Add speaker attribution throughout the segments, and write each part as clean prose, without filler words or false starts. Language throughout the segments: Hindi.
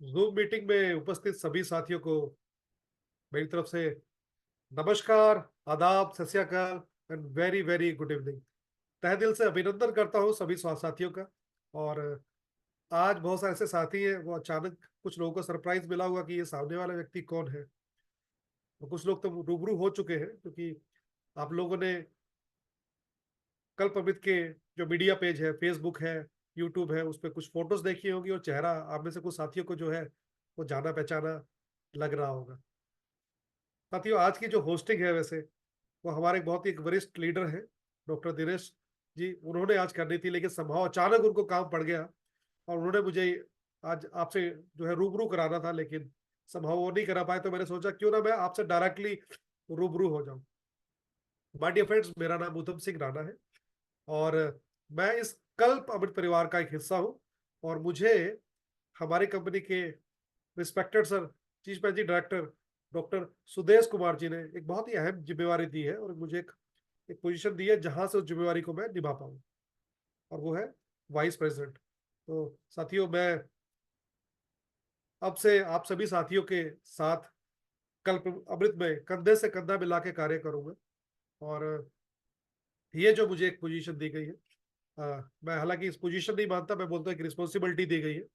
Speaker 1: जूम मीटिंग में उपस्थित सभी साथियों को मेरी तरफ से नमस्कार, आदाब, सत श्री अकाल and very very good evening. तहे दिल से अभिनंदन करता हूँ सभी साथियों का। और आज बहुत सारे ऐसे साथी हैं, वो अचानक कुछ लोगों को सरप्राइज मिला होगा कि ये सामने वाला व्यक्ति कौन है। तो कुछ लोग तो रूबरू हो चुके हैं, क्योंकि आप लोगों ने कल्प अमित के जो मीडिया पेज है, फेसबुक है, यूट्यूब है, उस पर कुछ फोटोज देखी होगी और चेहरा आप में से कुछ साथियों को जो है वो जाना पहचाना लग रहा होगा। साथियों, आज की जो होस्टिंग है वैसे वो हमारे एक बहुत ही एक वरिष्ठ लीडर है, डॉक्टर दिनेश जी। उन्होंने आज करनी थी, लेकिन संभव अचानक उनको काम पड़ गया और उन्होंने मुझे आज आपसे जो है रूबरू कराना था, लेकिन संभव वो नहीं करा पाए। तो मैंने सोचा क्यों ना मैं आपसे डायरेक्टली रूबरू हो जाऊं। माय डियर फ्रेंड्स, मेरा नाम उत्तम सिंह राणा है और मैं इस कल्प अमृत परिवार का एक हिस्सा हूं। और मुझे हमारी कंपनी के respected sir, chief managing director doctor Sudesh Kumar ji ने एक बहुत ही अहम जिम्मेवारी दी है और मुझे एक पोजीशन दी है जहां से उस जिम्मेवारी को मैं निभा पाऊँ, और वो है वाइस प्रेसिडेंट। तो साथियों, मैं अब से आप सभी साथियों के साथ कल्प अमृत में कंधे से कंधा मिला के कार्य करूंगा। और ये जो मुझे एक पोजीशन दी गई है, मैं हालांकि इस पोजीशन नहीं मानता, मैं बोलता हूँ एक रिस्पॉन्सिबिलिटी दी गई है,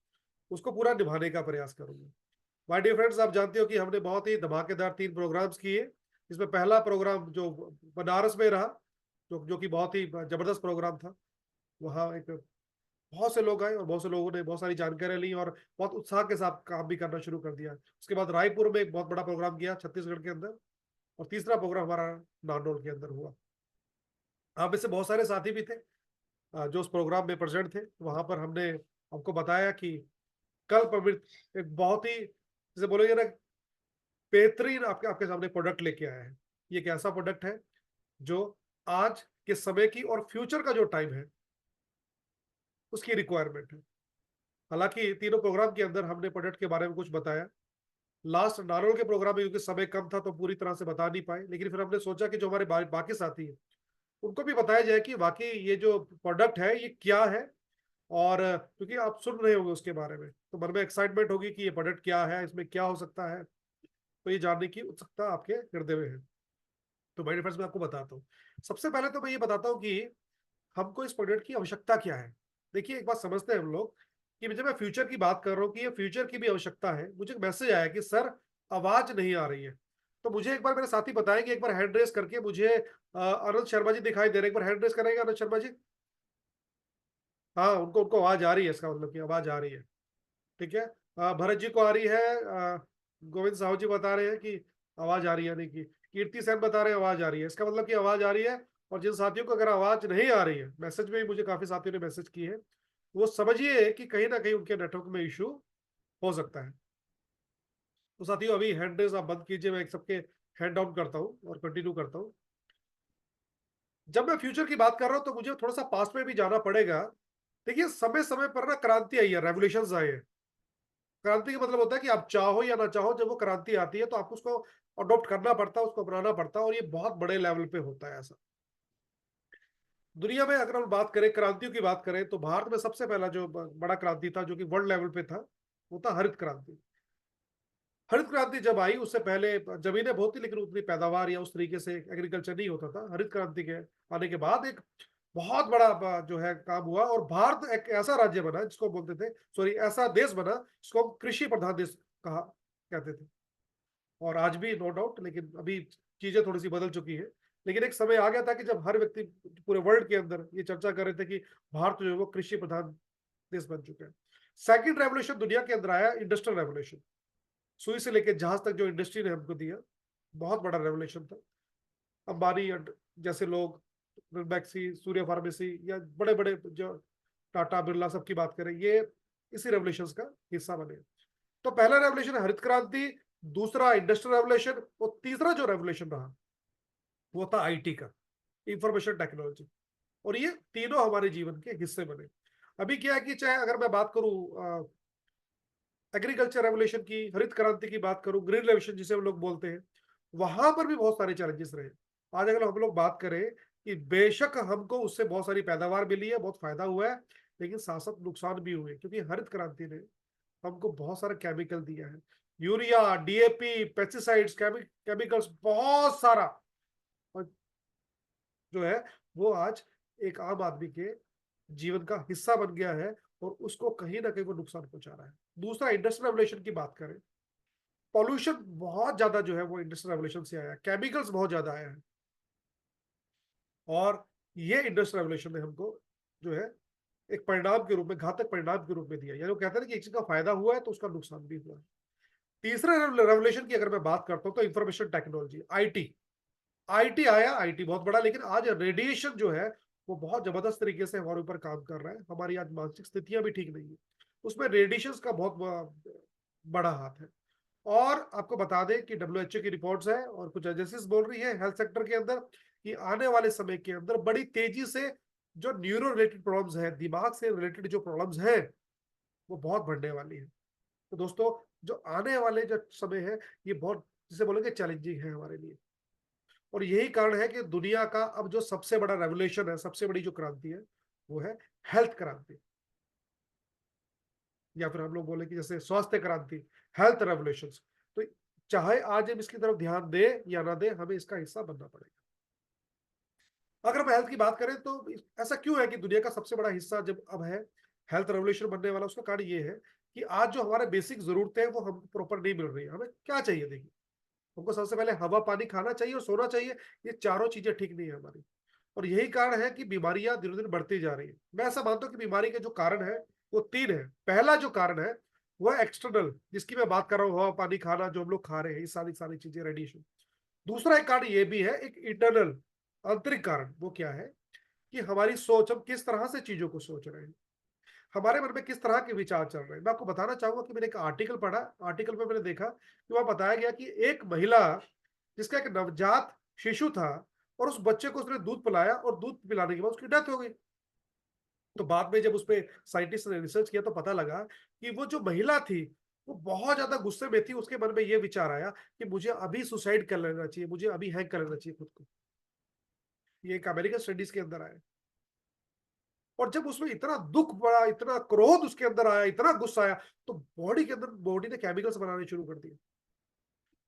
Speaker 1: उसको पूरा निभाने का प्रयास करूंगा। माय डियर फ्रेंड्स, आप जानते हो कि हमने बहुत ही धमाकेदार 3 प्रोग्राम्स किए। इसमें पहला प्रोग्राम जो बनारस में रहा, जो कि बहुत ही जबरदस्त प्रोग्राम था। वहाँ एक बहुत से लोग आए और बहुत से लोगों ने बहुत सारी जानकारियां ली और बहुत उत्साह के साथ काम भी करना शुरू कर दिया। उसके बाद रायपुर में एक बहुत बड़ा प्रोग्राम किया छत्तीसगढ़ के अंदर, और तीसरा प्रोग्राम हमारा नांदोल के अंदर हुआ। आप में से बहुत सारे साथी भी थे जो उस प्रोग्राम में प्रेजेंट थे। वहां पर हमने आपको बताया कि कल प्रवृत्त एक बहुत ही, जैसे बोलेंगे ना, बेहतरीन आपके आपके सामने प्रोडक्ट लेके आया है। ये एक ऐसा प्रोडक्ट है जो आज के समय की और फ्यूचर का जो टाइम है उसकी रिक्वायरमेंट है। हालांकि तीनों प्रोग्राम के अंदर हमने प्रोडक्ट के बारे में कुछ बताया। लास्ट नारोल के प्रोग्राम में क्योंकि समय कम था तो पूरी तरह से बता नहीं पाए, लेकिन फिर हमने सोचा कि जो हमारे बाकी साथी हैं उनको भी बताया जाए कि वाकई ये जो प्रोडक्ट है ये क्या है। और क्योंकि आप सुन रहे होंगे उसके बारे में तो मन में एक्साइटमेंट होगी कि ये प्रोडक्ट क्या है, इसमें क्या हो सकता है। तो ये जानने की उत्सुकता आपके हृदय में है। तो मेरे फ्रेंड्स, मैं आपको बताता हूँ। सबसे पहले तो मैं ये बताता हूँ कि हमको इस प्रोडक्ट की आवश्यकता क्या है। देखिए, एक बात समझते हैं हम लोग कि जब मैं फ्यूचर की बात कर रहा हूँ कि ये फ्यूचर की भी आवश्यकता है। मुझे एक मैसेज आया कि सर, आवाज नहीं आ रही है। तो मुझे एक बार मेरे साथी बताएंगे, एक बार हैंड रेस करके मुझे आनंद शर्मा जी दिखाई दे रहे हैं, एक बार हैंड रेस करेंगे आनंद शर्मा जी। हाँ, उनको उनको आवाज आ रही है, इसका मतलब कि आवाज आ रही है। ठीक है। भरत जी को आ रही है। गोविंद साहू जी बता रहे हैं कि आवाज आ रही है, नहीं की कीर्ति सेन बता रहे हैं आवाज आ रही है, इसका मतलब कि आवाज आ रही है। और जिन साथियों को अगर आवाज नहीं आ रही है, मैसेज में ही मुझे काफी साथियों ने मैसेज की है, वो समझिए कि कहीं ना कहीं उनके नेटवर्क में इशू हो सकता है। तो साथियों, अभी हैंड रेस आप बंद कीजिए, मैं एक सबके हैंड डाउन करता हूँ और कंटिन्यू करता हूँ। जब मैं फ्यूचर की बात कर रहा हूँ तो मुझे थोड़ा सा पास्ट में भी जाना पड़ेगा। देखिए, समय समय पर ना क्रांति आई है, रेवोल्यूशन आए हैं। क्रांति का मतलब होता है कि आप चाहो या ना चाहो, जब वो क्रांति आती है तो आपको उसको अडॉप्ट करना पड़ता है, उसको अपनाना पड़ता है, और ये बहुत बड़े लेवल पे होता है ऐसा। दुनिया में अगर हम बात करें, क्रांतियों की बात करें, तो भारत में सबसे पहला जो बड़ा क्रांति था जो कि वर्ल्ड लेवल पे था, वो था हरित क्रांति। हरित क्रांति जब आई, उससे पहले जमीनें बहुत थी लेकिन उतनी पैदावार या उस तरीके से एग्रीकल्चर नहीं होता था। हरित क्रांति के आने के बाद एक बहुत बड़ा जो है काम हुआ, और भारत एक ऐसा राज्य बना जिसको बोलते थे, सॉरी, ऐसा देश बना जिसको हम कृषि प्रधान देश कहा कहते थे। और आज भी नो डाउट, लेकिन अभी चीजें थोड़ी सी बदल चुकी है। लेकिन एक समय आ गया था कि जब हर व्यक्ति पूरे वर्ल्ड के अंदर ये चर्चा कर रहे थे कि भारत जो है वो कृषि प्रधान देश बन चुका है। सेकंड रेवोल्यूशन दुनिया के अंदर आया, इंडस्ट्रियल रेवोल्यूशन। सुई से लेकर जहाज तक जो इंडस्ट्री ने हमको दिया, बहुत बड़ा रेवोल्यूशन था। अंबानी जैसे लोग, मैक्सी, सूर्य फार्मेसी, या बड़े बड़े जो टाटा बिरला सबकी बात करें, ये इसी रेवोल्यूशन का हिस्सा बने। तो पहला रेवोल्यूशन हरित क्रांति, दूसरा इंडस्ट्रियल रेवोल्यूशन, और तीसरा जो रेवोल्यूशन रहा वो था आईटी का, इंफॉर्मेशन टेक्नोलॉजी। और ये तीनों हमारे जीवन के हिस्से बने। अभी क्या है कि चाहे अगर मैं बात करूं एग्रीकल्चर रेवोल्यूशन की, हरित क्रांति की बात करूं, ग्रीन रेवोल्यूशन जिसे हम लोग बोलते हैं, वहां पर भी बहुत सारे चैलेंजेस रहे। आज अगर हम लोग बात करें कि बेशक हमको उससे बहुत सारी पैदावार मिली है, बहुत फायदा हुआ है, लेकिन साथ साथ नुकसान भी हुए, क्योंकि हरित क्रांति ने हमको बहुत सारा केमिकल दिया है, यूरिया, डीएपी, पेस्टिसाइड्स, केमिकल्स बहुत सारा, और जो है वो आज एक आम आदमी के जीवन का हिस्सा बन गया है, और उसको कहीं ना कहीं वो नुकसान पहुंचा रहा है। दूसरा, इंडस्ट्रियल रेवोल्यूशन की बात करें, पॉल्यूशन बहुत ज्यादा जो है वो इंडस्ट्रियल रेवोल्यूशन से आया, केमिकल्स बहुत ज्यादा आया है, और ये इंडस्ट्रियल रेवोल्यूशन ने हमको जो है एक परिणाम के रूप में, घातक परिणाम के रूप में दिया। यानी वो कहते हैं कि एक चीज का फायदा हुआ है तो उसका नुकसान भी हुआ है। तीसरा रेवोल्यूशन की अगर मैं बात करता हूँ तो इंफॉर्मेशन टेक्नोलॉजी, आईटी। आईटी आया, आईटी बहुत बड़ा, लेकिन आज रेडिएशन जो है वो बहुत जबरदस्त तरीके से हमारे ऊपर काम कर रहा है। हमारी आज मानसिक स्थितियां भी ठीक नहीं है, उसमें रेडिएशन का बहुत बड़ा हाथ है। और आपको बता दें कि डब्ल्यूएचओ की रिपोर्ट्स है और कुछ एजेंसीज बोल रही है हेल्थ सेक्टर के अंदर कि आने वाले समय के अंदर बड़ी तेजी से जो न्यूरो रिलेटेड प्रॉब्लम्स है, दिमाग से रिलेटेड जो प्रॉब्लम्स है, वो बहुत बढ़ने वाली है। तो दोस्तों, जो आने वाले जो समय है ये बहुत, जिसे बोलेंगे, चैलेंजिंग है हमारे लिए। और यही कारण है कि दुनिया का अब जो सबसे बड़ा रेवोल्यूशन है, सबसे बड़ी जो क्रांति है, वो है हेल्थ क्रांति, या फिर हम लोग बोले कि जैसे स्वास्थ्य क्रांति, हेल्थ रेवोल्यूशन। तो चाहे आज हम इसकी तरफ ध्यान दें या ना दें, हमें इसका हिस्सा बनना पड़ेगा। अगर हम हेल्थ की बात करें तो ऐसा क्यों है कि दुनिया का सबसे बड़ा हिस्सा जब अब है हेल्थ रेवोल्यूशन बनने वाला, उसका कारण ये है कि आज जो हमारे बेसिक जरूरतें हैं वो हम प्रॉपर नहीं मिल रही है। हमें क्या चाहिए? देखिए, हमको सबसे पहले हवा पानी खाना चाहिए और सोना चाहिए। ये चारों चीजें ठीक नहीं है हमारी, और यही कारण है कि बीमारियां दिन दिन बढ़ती जा रही है। मैं ऐसा मानता हूँ कि बीमारी के जो कारण है वो तीन है। पहला जो कारण है वो है एक्सटर्नल, जिसकी मैं बात कर रहा हूँ, हवा पानी खाना जो हम लोग खा रहे हैं, ये सारी सारी चीजें, रेडिएशन। दूसरा एक कारण ये भी है, एक इंटरनल, आंतरिक कारण। वो क्या है कि हमारी सोच, हम किस तरह से चीजों को सोच रहे हैं, हमारे मन में किस तरह के विचार चल रहे हैं। मैं आपको बताना चाहूंगा कि मैंने एक आर्टिकल पढ़ा, आर्टिकल में मैंने देखा कि वहां बताया गया कि एक महिला जिसका एक नवजात शिशु था, और उस बच्चे को उसने दूध पिलाया और दूध पिलाने के बाद उसकी डेथ हो गई। तो बाद में जब उस पर साइंटिस्ट ने रिसर्च किया तो पता लगा कि वो जो महिला थी वो बहुत ज्यादा गुस्से में थी। उसके मन में ये विचार आया कि मुझे अभी सुसाइड कर लेना चाहिए, मुझे अभी हैक कर लेना चाहिए खुद को। ये एक अमेरिकन स्टडीज के अंदर आया। और जब उसमें इतना दुख पड़ा, इतना क्रोध उसके अंदर आया, इतना गुस्सा आया, तो बॉडी के अंदर, बॉडी ने केमिकल्स बनाने शुरू कर दिए।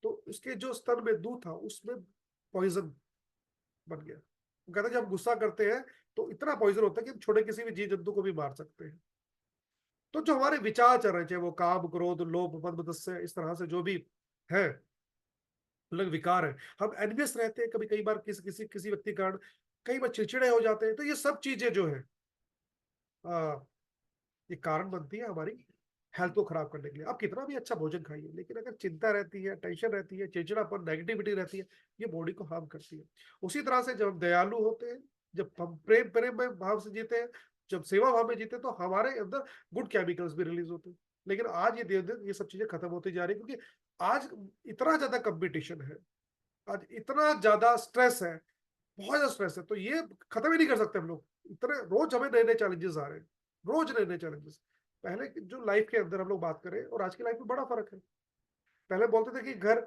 Speaker 1: तो उसके जो स्तन में दूध था उसमें पॉइजन बन गया। वो कहते हैं जब हम गुस्सा करते हैं तो इतना पॉइजन होता है कि हम छोटे किसी भी जीव जंतु को भी मार सकते हैं। तो जो हमारे विचार चल रहे हैं, चाहे वो काम, क्रोध, लोभ, मद, मत्सर्य, इस तरह से जो भी है, अलग विकार है, हम एनवियस रहते हैं कभी, कई बार किसी किसी किसी व्यक्ति के कारण कई बार चिड़चिड़े हो जाते हैं। तो ये सब चीजें जो है ये कारण बनती है हमारी हेल्थ को खराब करने के लिए। आप कितना भी अच्छा भोजन खाइए, लेकिन अगर चिंता रहती है, टेंशन रहती है, चिड़चिड़ापन, नेगेटिविटी रहती है, ये बॉडी को हार्म करती है। उसी तरह से जब हम दयालु होते हैं, जब हम प्रेम प्रेम में भाव से जीते हैं, जब सेवा भाव में जीते हैं, तो हमारे अंदर गुड केमिकल्स भी रिलीज होते हैं। लेकिन आज ये दिन दिन ये सब चीजें खत्म होती जा रही है, क्योंकि आज इतना ज्यादा कंपटीशन है, आज इतना ज्यादा स्ट्रेस है, बहुत ज्यादा स्ट्रेस है। तो ये खत्म ही नहीं कर सकते हम लोग। इतने रोज हमें नए नए चैलेंजेस आ रहे हैं, रोज नए नए चैलेंजेस। पहले जो लाइफ के अंदर हम लोग बात करें और आज की लाइफ में बड़ा फर्क है। पहले बोलते थे कि घर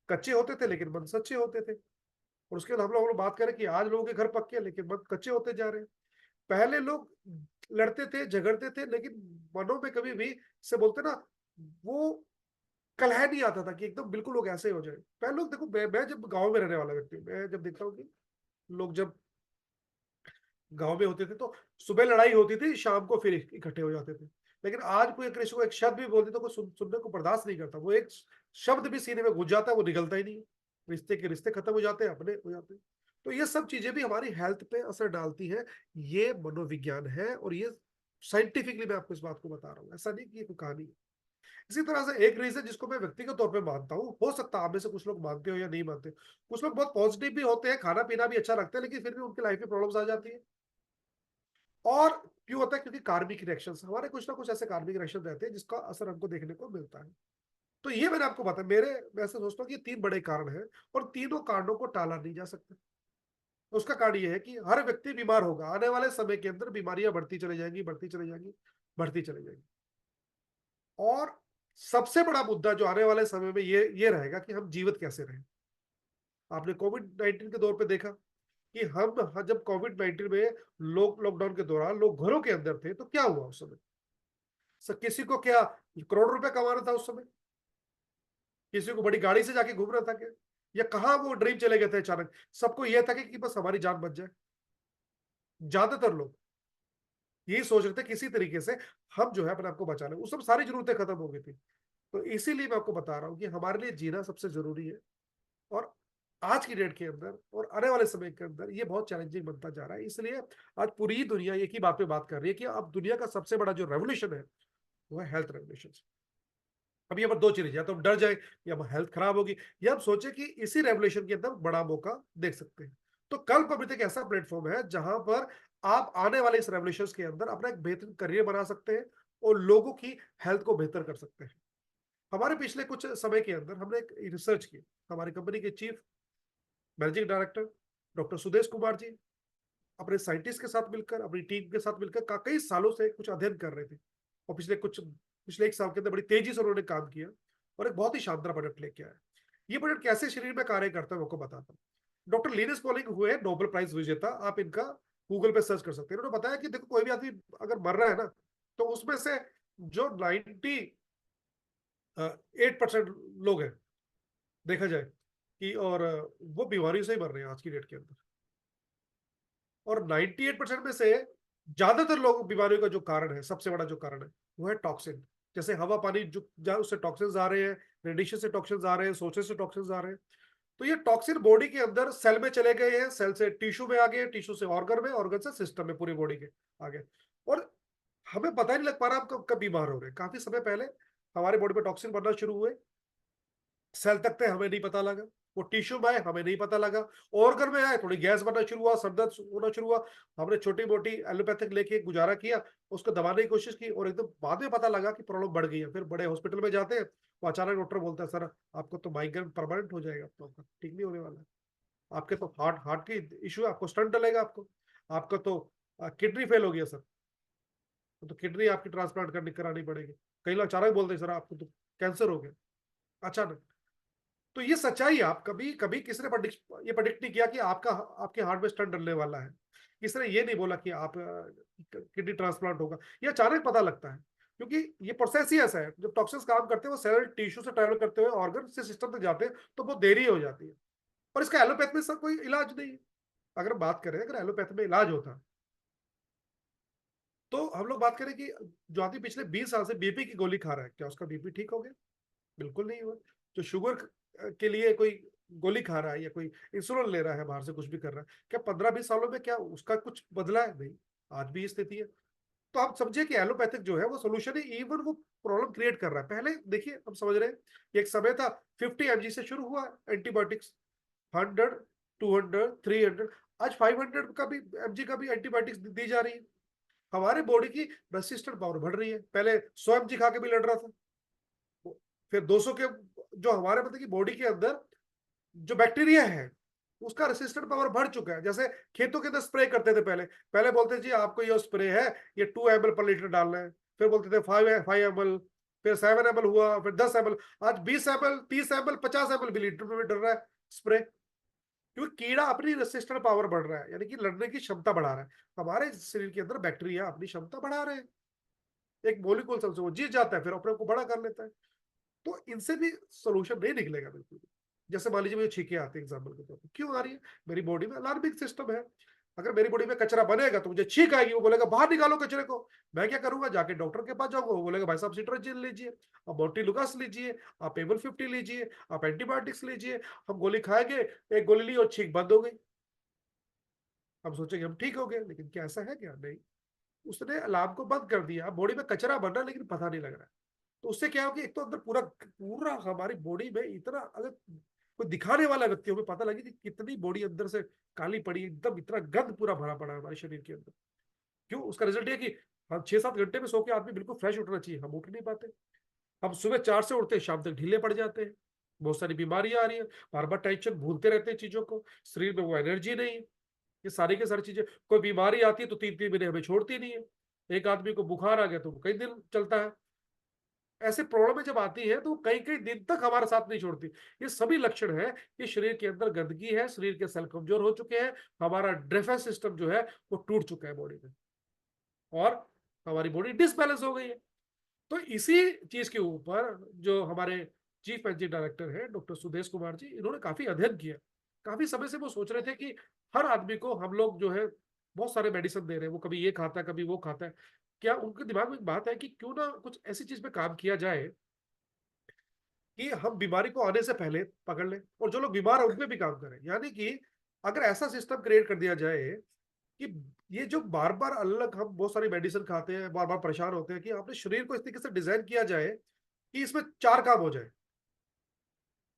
Speaker 1: कच्चे होते थे लेकिन मन सच्चे होते थे, और उसके बाद हम लोग बात करें कि आज लोगों के घर पक्के हैं लेकिन मन कच्चे होते जा रहे हैं। पहले लोग लड़ते थे, झगड़ते थे, लेकिन मनों में कभी भी, से बोलते ना, वो कलह नहीं आता था कि एकदम बिल्कुल लोग ऐसे हो जाए। पहले लोग, देखो, मैं जब गाँव में रहने वाला व्यक्ति हूँ, मैं जब देखता हूँ कि लोग जब गांव में होते थे तो सुबह लड़ाई होती थी, शाम को फिर इकट्ठे हो जाते थे। लेकिन आज कोई किसी को एक शब्द भी बोल दे तो कोई सुनने को बर्दाश्त नहीं करता। वो एक शब्द भी सीने में घुस जाता है, वो निकलता ही नहीं है। रिश्ते के रिश्ते खत्म हो जाते हैं, अपने हो जाते हैं। तो ये सब चीजें भी हमारी हेल्थ पे असर डालती है। ये मनोविज्ञान है, और ये साइंटिफिकली मैं आपको इस बात को बता रहा हूँ, ऐसा नहीं कि ये कोई कहानी है। इसी तरह से एक रीजन जिसको मैं व्यक्तिगत तौर पे मानता हूँ, हो सकता है आप में से कुछ लोग मानते हो या नहीं मानते, कुछ लोग बहुत पॉजिटिव भी होते हैं, खाना पीना भी अच्छा रखते हैं, लेकिन फिर भी उनकी लाइफ में प्रॉब्लम्स आ जाती है। और क्यों होता है? क्योंकि कार्मिक रिएक्शंस, हमारे कुछ ना कुछ ऐसे कार्मिक रिएक्शन रहते हैं जिसका असर हमको देखने को मिलता है। तो ये मैंने आपको बताया, मैं ऐसे सोचता हूँ कि ये तीन बड़े कारण हैं, और तीनों कारणों को टाला नहीं जा सकता। उसका कारण ये है कि हर व्यक्ति बीमार होगा, आने वाले समय के अंदर बीमारियां बढ़ती चली जाएंगी, बढ़ती चली जाएंगी, बढ़ती चली जाएंगी। और सबसे बड़ा मुद्दा जो आने वाले समय में ये रहेगा कि हम जीवित कैसे रहें। आपने कोविड-19 के दौर पे देखा कि हम जब कोविड-19 में लोग लॉकडाउन के दौरान लोग घरों के अंदर थे, तो क्या हुआ उस समय? किसी को क्या करोड़ रुपए कमाना था उस समय, किसी को बड़ी गाड़ी से जाके घूम रहा था क्या, या कहाँ वो ड्रीम चले गए थे अचानक। सबको यह था कि बस हमारी जान बच जाए। ज्यादातर लोग यही सोच रहे थे किसी तरीके से हम जो है अपने आप को बचा लें। उस समय सारी जरूरतें खत्म हो गई थी। तो इसीलिए मैं आपको बता रहा हूँ कि हमारे लिए जीना सबसे जरूरी है। और आज की डेट के अंदर और आने वाले समय के अंदर ये बहुत चैलेंजिंग बनता जा रहा है। इसलिए आज पूरी दुनिया एक ही बात पे बात कर रही है कि अब दुनिया का सबसे बड़ा जो रेवोल्यूशन है वो है हेल्थ रेवोल्यूशन। अब यहाँ पर दो चीजें, या तो हम डर जाए या हम हेल्थ खराब होगी, या हम सोचे कि इसी रेवोल्यूशन के अंदर बड़ा मौका देख सकते हैं। तो कल पब्लिक एक ऐसा प्लेटफॉर्म है जहां पर आप आने वाले इस रेवोल्यूशन के अंदर अपना एक बेहतरीन करियर बना सकते हैं और लोगों की हेल्थ को बेहतर कर सकते हैं। हमारे पिछले कुछ समय के अंदर हमने एक रिसर्च की। हमारी कंपनी के chief managing director doctor Sudesh Kumar ji अपने साइंटिस्ट के साथ मिलकर, अपनी टीम के साथ मिलकर कई सालों से कुछ अध्ययन कर रहे थे। और पिछले एक साल के अंदर बड़ी तेजी से उन्होंने काम किया और एक बहुत ही शानदार प्रोडक्ट लेके आया। ये प्रोडक्ट कैसे शरीर में कार्य करता है, मैं आपको बताता हूँ। डॉक्टर लिनस पॉलिंग हुए नोबेल प्राइज विजेता, आप इनका गूगल पे सर्च कर सकते हैं। उन्होंने बताया कि देखो, कोई भी आदमी अगर मर रहा है ना, तो उसमें से जो 98% लोग हैं, देखा जाए कि, और वो बीमारियों से ही मर रहे हैं आज की डेट के अंदर। और 98% में से ज्यादातर लोग बीमारियों का जो कारण है, सबसे बड़ा जो कारण है, वो है टॉक्सिन। जैसे हवा पानी जो उससे टॉक्सिन्स आ रहे हैं, रेडिएशन से टॉक्सिन्स आ रहे हैं, सोचे से टॉक्सिन्स आ रहे हैं। तो ये टॉक्सिन बॉडी के अंदर सेल में चले गए हैं, सेल से टिश्यू में आ गए, टिश्यू से ऑर्गन में, ऑर्गन से सिस्टम में, पूरी बॉडी के आ गए। और हमें पता ही नहीं लग पा रहा हम कब कब बीमार हो रहे हैं। काफी समय पहले हमारे बॉडी में टॉक्सिन बनना शुरू हुए, सेल तक थे, हमें नहीं पता लगा। वो टिश्यू में आए, हमें नहीं पता लगा। ऑर्गन में आए, थोड़ी गैस बनना शुरू हुआ, सर दर्द होना शुरू हुआ। हमने छोटी मोटी एलोपैथिक लेके गुजारा किया, उसको दबाने की कोशिश की, और एकदम बाद में पता लगा कि प्रॉब्लम बढ़ गई है। फिर बड़े हॉस्पिटल में जाते हैं, वो अचानक डॉक्टर बोलता है, सर आपको तो माइग्रेन परमानेंट हो जाएगा, तो आपका ठीक नहीं होने वाला है। आपके तो हार्ट हार्ट की इशू है, आपको स्टंट डलेगा, आपका तो किडनी फेल हो गया सर, तो किडनी आपकी ट्रांसप्लांट करनी करानी पड़ेगी। कई लोग अचानक बोलते हैं, सर आपको तो कैंसर हो गया अचानक। तो ये सच्चाई है। आप कभी कभी किसी ने प्रेडिक्ट नहीं किया कि आपके हार्ट में स्टंट डलने वाला है। किसी ने ये नहीं बोला कि आप किडनी ट्रांसप्लांट होगा। ये अचानक पता लगता है, क्योंकि ये प्रोसेस ही ऐसा है। जब टॉक्सिन्स काम करते हैं, वो सेल टिश्यू से ट्रैवल करते हुए ऑर्गन से सिस्टम तक जाते हैं, तो बहुत देरी हो जाती है। और इसका एलोपैथ में सर कोई इलाज नहीं है। अगर बात करें, अगर एलोपैथ में इलाज होता, तो हम लोग बात करें कि जो आदमी पिछले 20 साल से बीपी की गोली खा रहा है, क्या उसका बीपी ठीक हो गया? बिल्कुल नहीं हुआ। जो शुगर के लिए कोई गोली खा रहा है, या कोई इंसुलिन ले रहा है बाहर से, कुछ भी कर रहा है, क्या 15-20 सालों में क्या उसका कुछ बदला है? नहीं, आज भी स्थिति है। तो आप समझिए कि एलोपैथिक जो है वो सोल्यूशन है, इवन वो प्रॉब्लम क्रिएट कर रहा है। पहले देखिए, हम समझ रहे हैं कि एक समय था 50 mg से शुरू हुआ एंटीबायोटिक्स, 100, 200, 300, आज 500 का भी mg का भी एंटीबायोटिक्स दी जा रही है। हमारे बॉडी की रेसिस्टेंट पावर बढ़ रही है। पहले 100 mg खा के भी लड़ रहा था, फिर 200 के, जो हमारे मतलब की बॉडी के अंदर जो बैक्टीरिया है, उसका रेसिस्टेंट पावर बढ़ चुका है। जैसे खेतों के अंदर स्प्रे करते थे पहले, बोलते जी आपको ये स्प्रे है, ये 2 ml पर लीटर डालना है। फिर बोलते थे 5 ml, फिर 7 ml हुआ, फिर 10 ml, आज 20 ml, 30 ml, 50 ml भी लीटर में डर रहा है स्प्रे। क्योंकि कीड़ा अपनी रेसिस्टेंट पावर बढ़ रहा है, यानी कि लड़ने की क्षमता बढ़ा रहा है। हमारे शरीर के अंदर बैक्टीरिया अपनी क्षमता बढ़ा रहे हैं। एक मोलिक्यूल सबसे वो जीत जाता है, फिर अपने को बड़ा कर लेता है। तो इनसे भी सोल्यूशन नहीं निकलेगा बिल्कुल भी। जैसे मान लीजिए मुझे छींके आते हैं एग्जाम्पल के तौर पर, क्यों आ रही है? मेरी बॉडी में अलार्मिंग सिस्टम है। अगर मेरी बॉडी में कचरा बनेगा तो मुझे छींक आएगी, वो बोलेगा बाहर निकालो कचरे को। मैं क्या करूंगा, जाके डॉक्टर के पास जाऊंगा, वो बोलेगा भाई साहब सिट्रोजिन लीजिए, आप मोन्टेलुकास लीजिए, आप एबल 50 लीजिए, आप एंटीबायोटिक्स लीजिए। हम गोली खाएंगे, एक गोली ली और छींक बंद हो गई। हम सोचेंगे हम ठीक हो गए, लेकिन क्या ऐसा है? क्या नहीं। उसने अलार्म को बंद कर दिया, बॉडी में कचरा बन रहा है लेकिन पता नहीं लग रहा है। तो उससे क्या हो कि एक तो अंदर पूरा पूरा हमारी बॉडी में इतना, अगर कोई दिखाने वाला व्यक्ति हमें पता लगे कि कितनी बॉडी अंदर से काली पड़ी, एकदम इतना गंद पूरा भरा पड़ा है हमारे शरीर के अंदर। क्यों? उसका रिजल्ट ये कि हम 6-7 घंटे में सो के आदमी बिल्कुल फ्रेश उठना चाहिए, हम उठ नहीं पाते। हम सुबह 4 से उठते हैं, शाम तक ढीले पड़ जाते हैं। बहुत सारी बीमारियां आ रही है, बार बार टेंशन, भूलते रहते हैं चीजों को, शरीर में वो एनर्जी नहीं है। ये सारी की सारी चीजें, कोई बीमारी आती है तो 3-3 महीने हमें छोड़ती नहीं है। एक आदमी को बुखार आ गया तो कई दिन चलता है। ऐसे प्रॉब्लम जब आती है तो कई कई दिन तक हमारा साथ नहीं छोड़ती। ये सभी लक्षण है कि शरीर के अंदर गंदगी है, शरीर के सेल कमजोर हो चुके हैं, हमारा डिफेंस सिस्टम जो है वो टूट चुका है बॉडी में, और हमारी बॉडी डिसबैलेंस हो गई है। तो इसी चीज के ऊपर जो हमारे चीफ मैनेजिंग डायरेक्टर है डॉक्टर सुदेश कुमार जी, इन्होंने काफी अध्ययन किया। काफी समय से वो सोच रहे थे कि हर आदमी को हम लोग जो है बहुत सारे मेडिसिन दे रहे हैं, वो कभी ये खाता है कभी वो खाता है, क्या उनके दिमाग में एक बात है कि क्यों ना कुछ ऐसी चीज पे काम किया जाए कि हम बीमारी को आने से पहले पकड़ लें और जो लोग बीमार हैं उन पे भी काम करें। यानी कि अगर ऐसा सिस्टम क्रिएट कर दिया जाए कि ये जो बार बार अलग हम बहुत सारी मेडिसिन खाते हैं, बार बार परेशान होते हैं, कि अपने शरीर को इस तरीके से डिजाइन किया जाए कि इसमें चार काम हो जाए।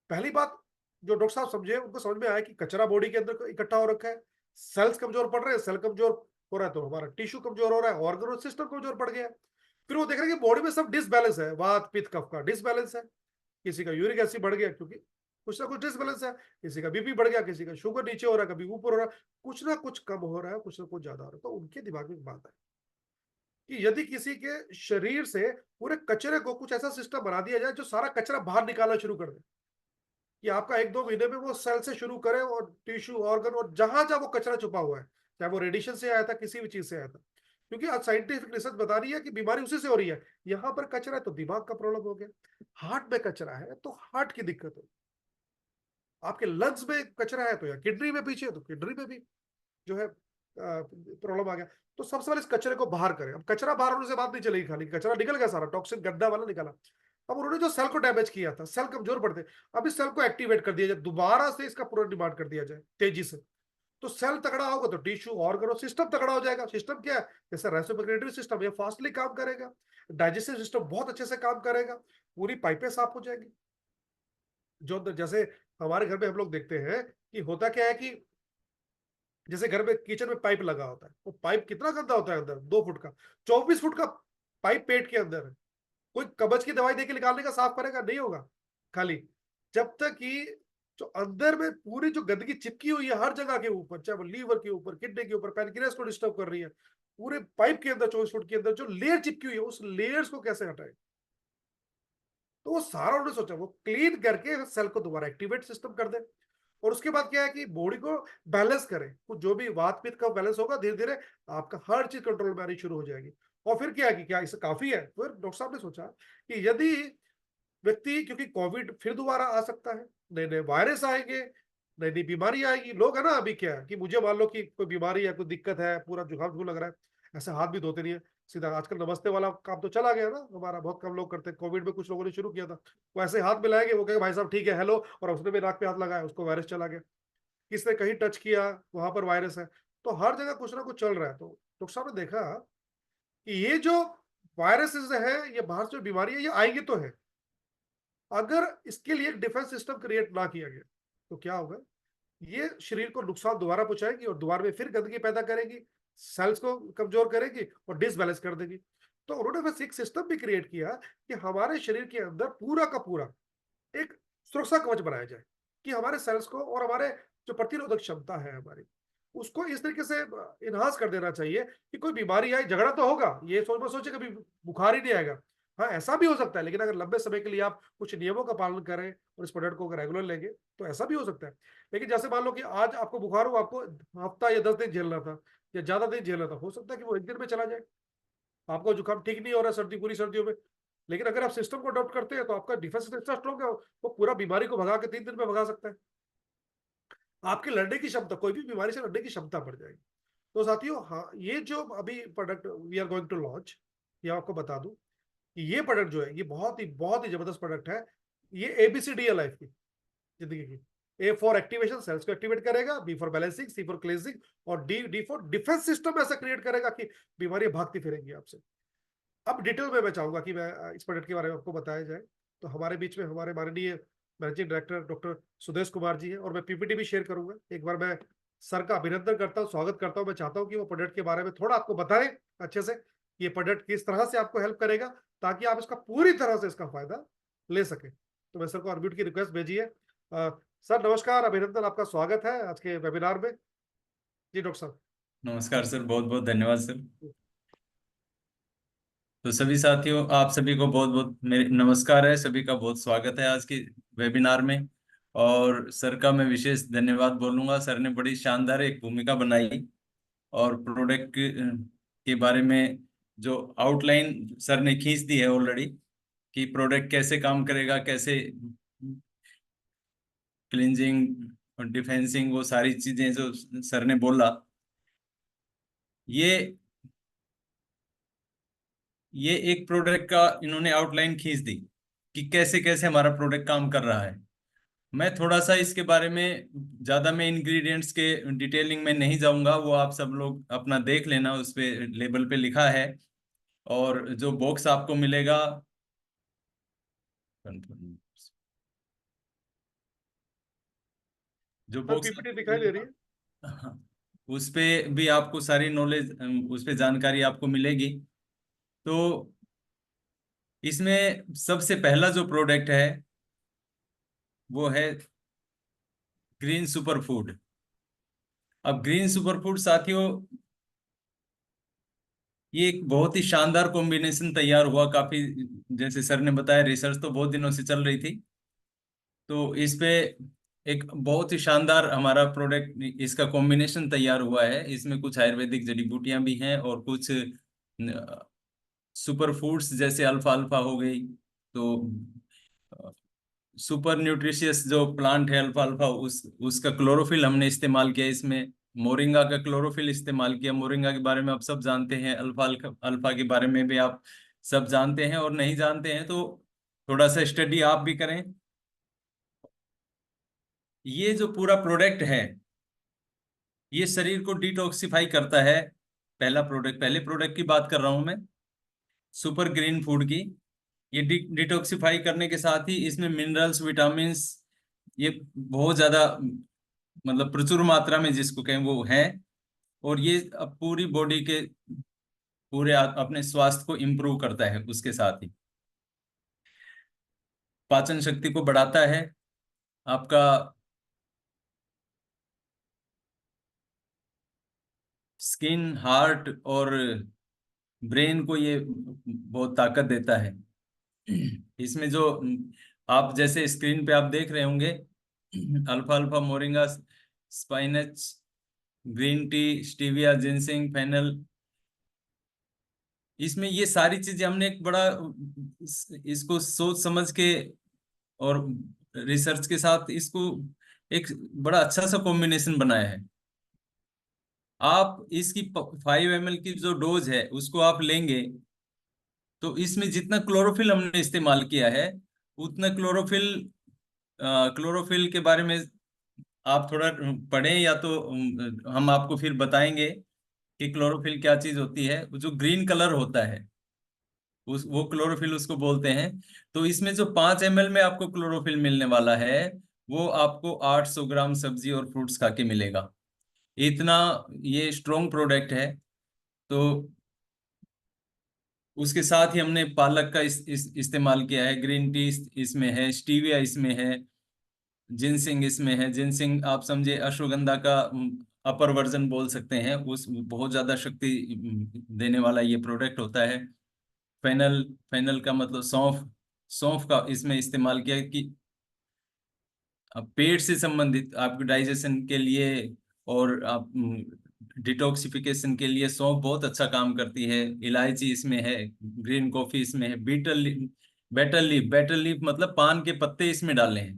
Speaker 1: पहली बात, जो डॉक्टर साहब समझे उनको समझ में आया कि कचरा बॉडी के अंदर इकट्ठा हो रखा है, सेल्स कमजोर पड़ रहे हैं, सेल कमजोर हो रहा है तो हमारा टिश्यू कमजोर हो रहा है, ऑर्गन सिस्टम कमजोर पड़ गया है। फिर वो देख रहे हैं कि बॉडी में सब डिसबैलेंस है, वात पित्त कफ का डिसबैलेंस है, किसी का यूरिक एसिड बढ़ गया क्योंकि कुछ ना कुछ डिसबैलेंस है, किसी का बीपी बढ़ गया, किसी का शुगर नीचे हो रहा है, कभी ऊपर हो रहा है, कुछ ना कुछ कम हो रहा है, कुछ ना कुछ ज्यादा हो रहा है। तो उनके दिमाग में एक बात है कि यदि किसी के शरीर से पूरे कचरे को कुछ ऐसा सिस्टम बना दिया जाए जो सारा कचरा बाहर निकालना शुरू कर दे, कि आपका 1-2 महीने में वो सेल से शुरू करे और टिश्यू ऑर्गन और जहां जहां वो कचरा छुपा हुआ है, चाहे वो रेडिएशन से आया था, किसी भी चीज से आया था, क्योंकि आज साइंटिफिक रिसर्च बता रही है कि बीमारी उसी से हो रही है। यहां पर कचरा है तो दिमाग का प्रॉब्लम हो गया, हार्ट में कचरा है तो हार्ट की दिक्कत हो, आपके लंग्स में कचरा है तो या किडनी में पीछे है तो किडनी में भी जो है प्रॉब्लम आ गया। तो सबसे पहले इस कचरे को बाहर करें। अब कचरा बाहर होने से बात नहीं चलेगी, खाली कचरा निकल गया, सारा टॉक्सिन गंदा वाला निकला। अब उन्होंने जो सेल को डैमेज किया था, सेल कमजोर पड़ते, अब इस सेल को एक्टिवेट कर दिया जाए, दोबारा से इसका पूरा डिमांड कर दिया जाए तेजी से, तो सेल तगड़ा होगा तो टिश्यू ऑर्गन और सिस्टम तगड़ा हो जाएगा। सिस्टम क्या है, जैसे रेस्पिरेटरी सिस्टम, ये फास्टली काम करेगा, डाइजेस्टिव सिस्टम बहुत अच्छे से काम करेगा, पूरी पाइपें साफ हो जाएंगी। जो जैसे हमारे घर में हम लोग देखते हैं कि होता क्या है कि जैसे घर में किचन में पाइप लगा होता है, वो पाइप कितना गंदा होता है, अंदर 2 फुट का, 24 फुट का पाइप पेट के अंदर है। कोई कब्ज की दवाई देके निकालने का साफ करेगा, नहीं होगा। खाली जब तक कि जो अंदर में पूरी जो गंदगी चिपकी हुई है हर जगह के ऊपर, चाहे वो लीवर के ऊपर, किडनी के ऊपर, पैनक्रियास को डिस्टर्ब कर रही है, पूरे पाइप के अंदर 24 फुट के अंदर जो लेयर चिपकी हुई है, उस लेयर्स को कैसे हटाए। तो वो सारा उन्होंने सोचा, वो क्लीन करके सेल को दोबारा एक्टिवेट सिस्टम कर दे। और उसके बाद क्या है कि बॉडी को बैलेंस करें, कुछ जो भी वात पित्त का बैलेंस होगा, धीरे धीरे आपका हर चीज कंट्रोल में आनी शुरू हो जाएगी। और फिर क्या है कि क्या इससे काफी है, फिर डॉक्टर साहब ने सोचा कि यदि व्यक्ति, क्योंकि कोविड फिर दोबारा आ सकता है, नए नए वायरस आएंगे, नई नई बीमारी आएगी, लोग है ना, अभी क्या है कि मुझे मान लो कि कोई बीमारी है, कोई दिक्कत है, पूरा जुकाम जुकाम लग रहा है, ऐसे हाथ भी धोते नहीं है सीधा, आजकल नमस्ते वाला काम तो चला गया ना, हमारा बहुत कम लोग करते हैं, कोविड में कुछ लोगों ने शुरू किया था, वो ऐसे हाथ मिलाएंगे, वो कहेंगे भाई साहब ठीक है हेलो, और उसने भी नाक पे हाथ लगाया, उसको वायरस चला गया। किसने कहीं टच किया, वहां पर वायरस है। तो हर जगह कुछ ना कुछ चल रहा है। तो डॉक्टर साहब ने देखा कि ये जो वायरसेस है, ये बाहर से बीमारी है, ये आएगी तो है, अगर इसके लिए एक डिफेंस सिस्टम क्रिएट ना किया गया तो क्या होगा, ये शरीर को नुकसान दोबारा पहुंचाएगी और दोबारा में फिर गंदगी पैदा करेगी, सेल्स को कमजोर करेगी और डिसबैलेंस कर देगी। तो उन्होंने बस एक सिस्टम भी क्रिएट किया कि हमारे शरीर के अंदर पूरा का पूरा एक सुरक्षा कवच बनाया जाए, कि हमारे सेल्स को और हमारे जो प्रतिरोधक क्षमता है हमारी, उसको इस तरीके से इनहांस कर देना चाहिए कि कोई बीमारी आए, झगड़ा तो होगा, ये सोच मत सोचे कभी बुखार ही नहीं आएगा। हाँ ऐसा भी हो सकता है, लेकिन अगर लंबे समय के लिए आप कुछ नियमों का पालन करें और इस प्रोडक्ट को अगर रेगुलर लेंगे तो ऐसा भी हो सकता है। लेकिन जैसे मान लो कि आज आपको बुखार हो, आपको हफ्ता या 10 दिन झेलना था या ज्यादा दिन झेलना था, हो सकता है कि वो एक दिन में चला जाए, आपको जुकाम ठीक नहीं हो रहा सर्दी, पूरी सर्दियों में। लेकिन अगर आप सिस्टम को अडॉप्ट करते हैं तो आपका डिफेंस सिस्टम इतना स्ट्रॉन्ग है, वो पूरा बीमारी को भगा के 3 दिन में भगा सकता है। आपकी लड़ने की क्षमता, कोई भी बीमारी से लड़ने की क्षमता बढ़ जाएगी। तो साथियों, हाँ ये जो अभी product we are going to launch, ये आपको बता दूं कि ये प्रोडक्ट जो है ये बहुत ही जबरदस्त प्रोडक्ट है। ये एबीसीडी है लाइफ की, जिंदगी की। ए फॉर एक्टिवेशन, सेल्स को एक्टिवेट करेगा, B for balancing, C for cleansing, और D D for defence system ऐसा क्रिएट करेगा कि बीमारी भागती फिरेंगी आपसे। अब डिटेल में मैं चाहूंगा कि मैं इस प्रोडक्ट के बारे में आपको बताया जाए। तो हमारे बीच में हमारे माननीय managing director doctor Sudesh Kumar ji है, और मैं पीपीटी भी शेयर करूंगा। एक बार मैं सर का अभिनंदन करता हूँ, स्वागत करता हूँ। मैं चाहता हूँ कि वो प्रोडक्ट के बारे में थोड़ा आपको बताएं अच्छे से, ये प्रोडक्ट किस तरह से आपको हेल्प करेगा, ताकि आप इसका पूरी तरह से इसका फायदा ले सके। तो मैं सर को अनम्यूट की रिक्वेस्ट भेजी है। सर नमस्कार, अभिनंदन, आपका स्वागत है आज के वेबिनार में। जी डॉक्टर साहब।
Speaker 2: नमस्कार सर, बहुत बहुत धन्यवाद सर। तो सभी साथियों, आप सभी को बहुत बहुत मेरे नमस्कार है, सभी का बहुत स्वागत है आज के वेबिनार में। और सर का मैं विशेष धन्यवाद बोलूंगा, सर ने बड़ी शानदार एक भूमिका बनाई और प्रोडक्ट के बारे में जो आउटलाइन सर ने खींच दी है ऑलरेडी कि प्रोडक्ट कैसे काम करेगा, कैसे क्लिंजिंग और डिफेंसिंग, वो सारी चीजें जो सर ने बोला, ये ये एक प्रोडक्ट का इन्होंने आउटलाइन खींच दी कि कैसे कैसे हमारा प्रोडक्ट काम कर रहा है। मैं थोड़ा सा इसके बारे में, ज्यादा मैं इंग्रेडिएंट्स के डिटेलिंग में नहीं जाऊंगा, वो आप सब लोग अपना देख लेना, उस पे लेबल पे लिखा है। और जो बॉक्स आपको मिलेगा, जो
Speaker 1: हाँ,
Speaker 2: बॉक्स
Speaker 1: पीपीटी
Speaker 2: आपको
Speaker 1: दिखाई दे रही
Speaker 2: मिलेगा,
Speaker 1: है।
Speaker 2: हाँ, उस पे भी आपको सारी नॉलेज, उस पे जानकारी आपको मिलेगी। तो इसमें सबसे पहला जो प्रोडक्ट है वो है ग्रीन सुपर फूड। अब ग्रीन सुपर फूड साथियों, ये एक बहुत ही शानदार कॉम्बिनेशन तैयार हुआ। काफी, जैसे सर ने बताया, रिसर्च तो बहुत दिनों से चल रही थी। तो इस पे एक बहुत ही शानदार हमारा प्रोडक्ट, इसका कॉम्बिनेशन तैयार हुआ है। इसमें कुछ आयुर्वेदिक जड़ी बूटियां भी हैं और कुछ सुपर फूड्स जैसे अल्फा अल्फा हो गई। तो सुपर न्यूट्रिशियस जो प्लांट है अल्फा अल्फा, उसका क्लोरोफिल हमने इस्तेमाल किया इसमें। मोरिंगा का क्लोरोफिल इस्तेमाल किया। मोरिंगा के बारे में आप सब जानते हैं, अल्फा अल्फा के बारे में भी आप सब जानते हैं, और नहीं जानते हैं तो थोड़ा सा स्टडी आप भी करें। ये जो पूरा प्रोडक्ट है, ये शरीर को डिटॉक्सिफाई करता है। पहला प्रोडक्ट, पहले प्रोडक्ट की बात कर रहा हूं मैं, सुपर ग्रीन फूड की। ये डिटॉक्सिफाई करने के साथ ही इसमें मिनरल्स, विटामिन्स, ये बहुत ज्यादा, मतलब प्रचुर मात्रा में जिसको कहें वो है। और ये अब पूरी बॉडी के पूरे अपने स्वास्थ्य को इम्प्रूव करता है। उसके साथ ही पाचन शक्ति को बढ़ाता है आपका। स्किन, हार्ट और ब्रेन को ये बहुत ताकत देता है। इसमें जो आप जैसे स्क्रीन पे आप देख रहे होंगे, अल्फा अल्फा, moringa, spinach, green tea, stevia, ginseng, fennel, इसमें ये सारी चीजें हमने एक बड़ा इसको सोच समझ के और रिसर्च के साथ इसको एक बड़ा अच्छा सा कॉम्बिनेशन बनाया है। आप इसकी 5 ml की जो डोज है उसको आप लेंगे, तो इसमें जितना क्लोरोफिल हमने इस्तेमाल किया है, उतना क्लोरोफिल, क्लोरोफिल के बारे में आप थोड़ा पढ़ें, या तो हम आपको फिर बताएंगे कि क्लोरोफिल क्या चीज होती है। जो ग्रीन कलर होता है उस वो क्लोरोफिल उसको बोलते हैं। तो इसमें जो 5 ml में आपको क्लोरोफिल मिलने वाला है, वो आपको 800 ग्राम सब्जी और फ्रूट्स खा के मिलेगा। इतना ये स्ट्रॉन्ग प्रोडक्ट है। तो उसके साथ ही हमने पालक का इस्तेमाल किया है। ग्रीन टी इसमें है, स्टीविया इसमें है, जिनसिंग इसमें है। जिनसिंग आप समझे अश्वगंधा का अपर वर्जन बोल सकते हैं। उस बहुत ज्यादा शक्ति देने वाला ये प्रोडक्ट होता है। फेनल, फेनल का मतलब सौंफ, सौंफ का इसमें इस्तेमाल किया कि पेट से संबंधित आपके डाइजेशन के लिए और आप डिटॉक्सिफिकेशन के लिए सौंफ बहुत अच्छा काम करती है। इलायची इसमें है, ग्रीन कॉफी इसमें है, betel leaf, betel leaf, betel leaf मतलब पान के पत्ते इसमें डाले हैं।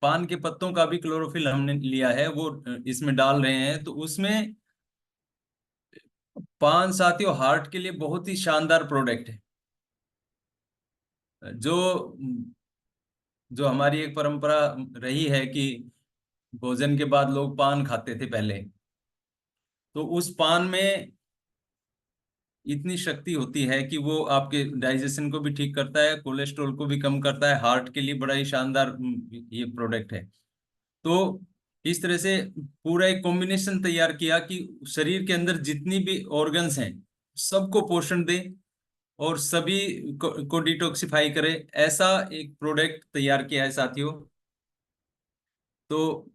Speaker 2: पान के पत्तों का भी क्लोरोफिल हमने लिया है, वो इसमें डाल रहे हैं। तो उसमें पान साथियों हार्ट के लिए बहुत ही शानदार प्रोडक्ट है। जो जो हमारी एक परंपरा रही है कि भोजन के बाद लोग पान खाते थे पहले, तो उस पान में इतनी शक्ति होती है कि वो आपके डाइजेशन को भी ठीक करता है, कोलेस्ट्रॉल को भी कम करता है। हार्ट के लिए बड़ा ही शानदार ये प्रोडक्ट है। तो इस तरह से पूरा एक कॉम्बिनेशन तैयार किया कि शरीर के अंदर जितनी भी ऑर्गन्स हैं सबको पोषण दे और सभी को डिटॉक्सिफाई करे, ऐसा एक प्रोडक्ट तैयार किया है साथियों। तो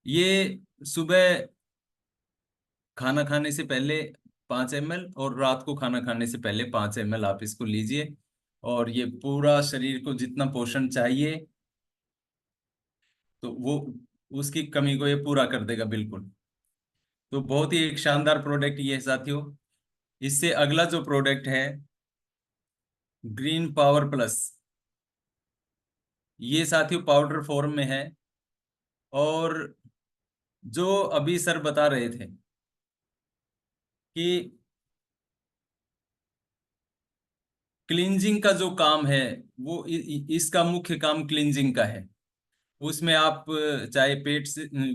Speaker 2: ये सुबह खाना खाने से पहले 5 ml और रात को खाना खाने से पहले 5 ml आप इसको लीजिए, और ये पूरा शरीर को जितना पोषण चाहिए तो वो उसकी कमी को ये पूरा कर देगा बिल्कुल। तो बहुत ही एक शानदार प्रोडक्ट ये है साथियों। इससे अगला जो प्रोडक्ट है ग्रीन पावर प्लस, ये साथियों पाउडर फॉर्म में है। और जो अभी सर बता रहे थे कि क्लींजिंग का जो काम है, वो इसका मुख्य काम क्लींजिंग का है। उसमें आप चाहे पेट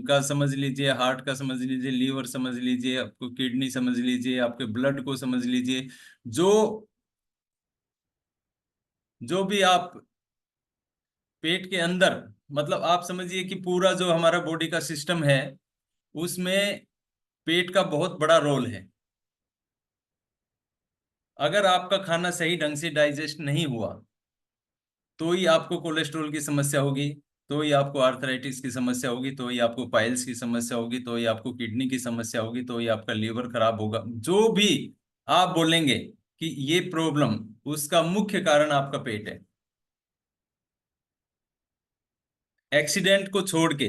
Speaker 2: का समझ लीजिए, हार्ट का समझ लीजिए, लीवर समझ लीजिए, आपको किडनी समझ लीजिए, आपके ब्लड को समझ लीजिए, जो जो भी आप पेट के अंदर, मतलब आप समझिए कि पूरा जो हमारा बॉडी का सिस्टम है उसमें पेट का बहुत बड़ा रोल है। अगर आपका खाना सही ढंग से डाइजेस्ट नहीं हुआ तो ही आपको कोलेस्ट्रॉल की समस्या होगी, तो ही आपको आर्थराइटिस की समस्या होगी, तो ही आपको पाइल्स की समस्या होगी, तो ही आपको किडनी की समस्या होगी, तो ही आपका लीवर खराब होगा। जो भी आप बोलेंगे कि ये प्रॉब्लम, उसका मुख्य कारण आपका पेट है। एक्सीडेंट को छोड़ के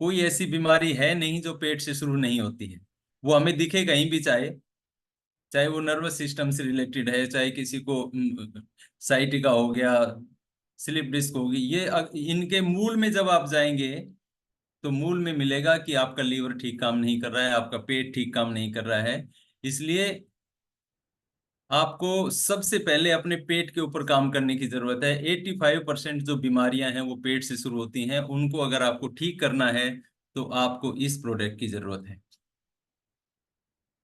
Speaker 2: कोई ऐसी बीमारी है नहीं जो पेट से शुरू नहीं होती है। वो हमें दिखे कहीं भी, चाहे चाहे वो नर्वस सिस्टम से रिलेटेड है, चाहे किसी को साइटिका हो गया, स्लिप डिस्क होगी, इनके मूल में जब आप जाएंगे तो मूल में मिलेगा कि आपका लीवर ठीक काम नहीं कर रहा है, आपका पेट ठीक काम नहीं कर रहा है। इसलिए आपको सबसे पहले अपने पेट के ऊपर काम करने की जरूरत है। 85% जो बीमारियां हैं वो पेट से शुरू होती हैं, उनको अगर आपको ठीक करना है तो आपको इस प्रोडक्ट की जरूरत है।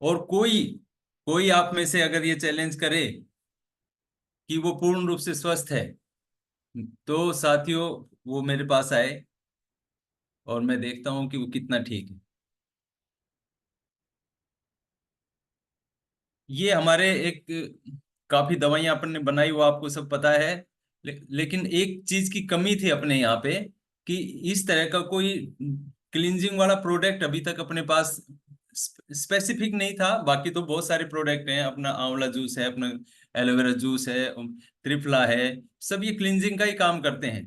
Speaker 2: और कोई कोई आप में से अगर ये चैलेंज करे कि वो पूर्ण रूप से स्वस्थ है, तो साथियों वो मेरे पास आए और मैं देखता हूं कि वो कितना ठीक है। ये हमारे एक काफी दवाइयां अपन ने बनाई, वो आपको सब पता है। लेकिन एक चीज की कमी थी अपने यहाँ पे, कि इस तरह का कोई क्लींजिंग वाला प्रोडक्ट अभी तक अपने पास स्पेसिफिक नहीं था। बाकी तो बहुत सारे प्रोडक्ट हैं, अपना आंवला जूस है, अपना एलोवेरा जूस है, त्रिफला है, सब ये क्लींजिंग का ही काम करते हैं।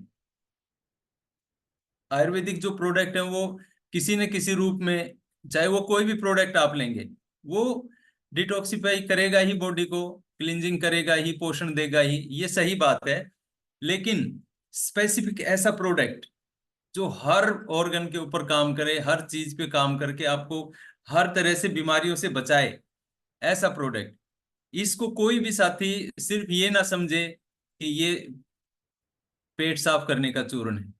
Speaker 2: आयुर्वेदिक जो प्रोडक्ट है वो किसी न किसी रूप में, चाहे वो कोई भी प्रोडक्ट आप लेंगे, वो डिटॉक्सिफाई करेगा ही बॉडी को, क्लींजिंग करेगा ही, पोषण देगा ही, ये सही बात है। लेकिन स्पेसिफिक ऐसा प्रोडक्ट जो हर ऑर्गन के ऊपर काम करे, हर चीज पे काम करके आपको हर तरह से बीमारियों से बचाए, ऐसा प्रोडक्ट, इसको कोई भी साथी सिर्फ ये ना समझे कि ये पेट साफ करने का चूर्ण है।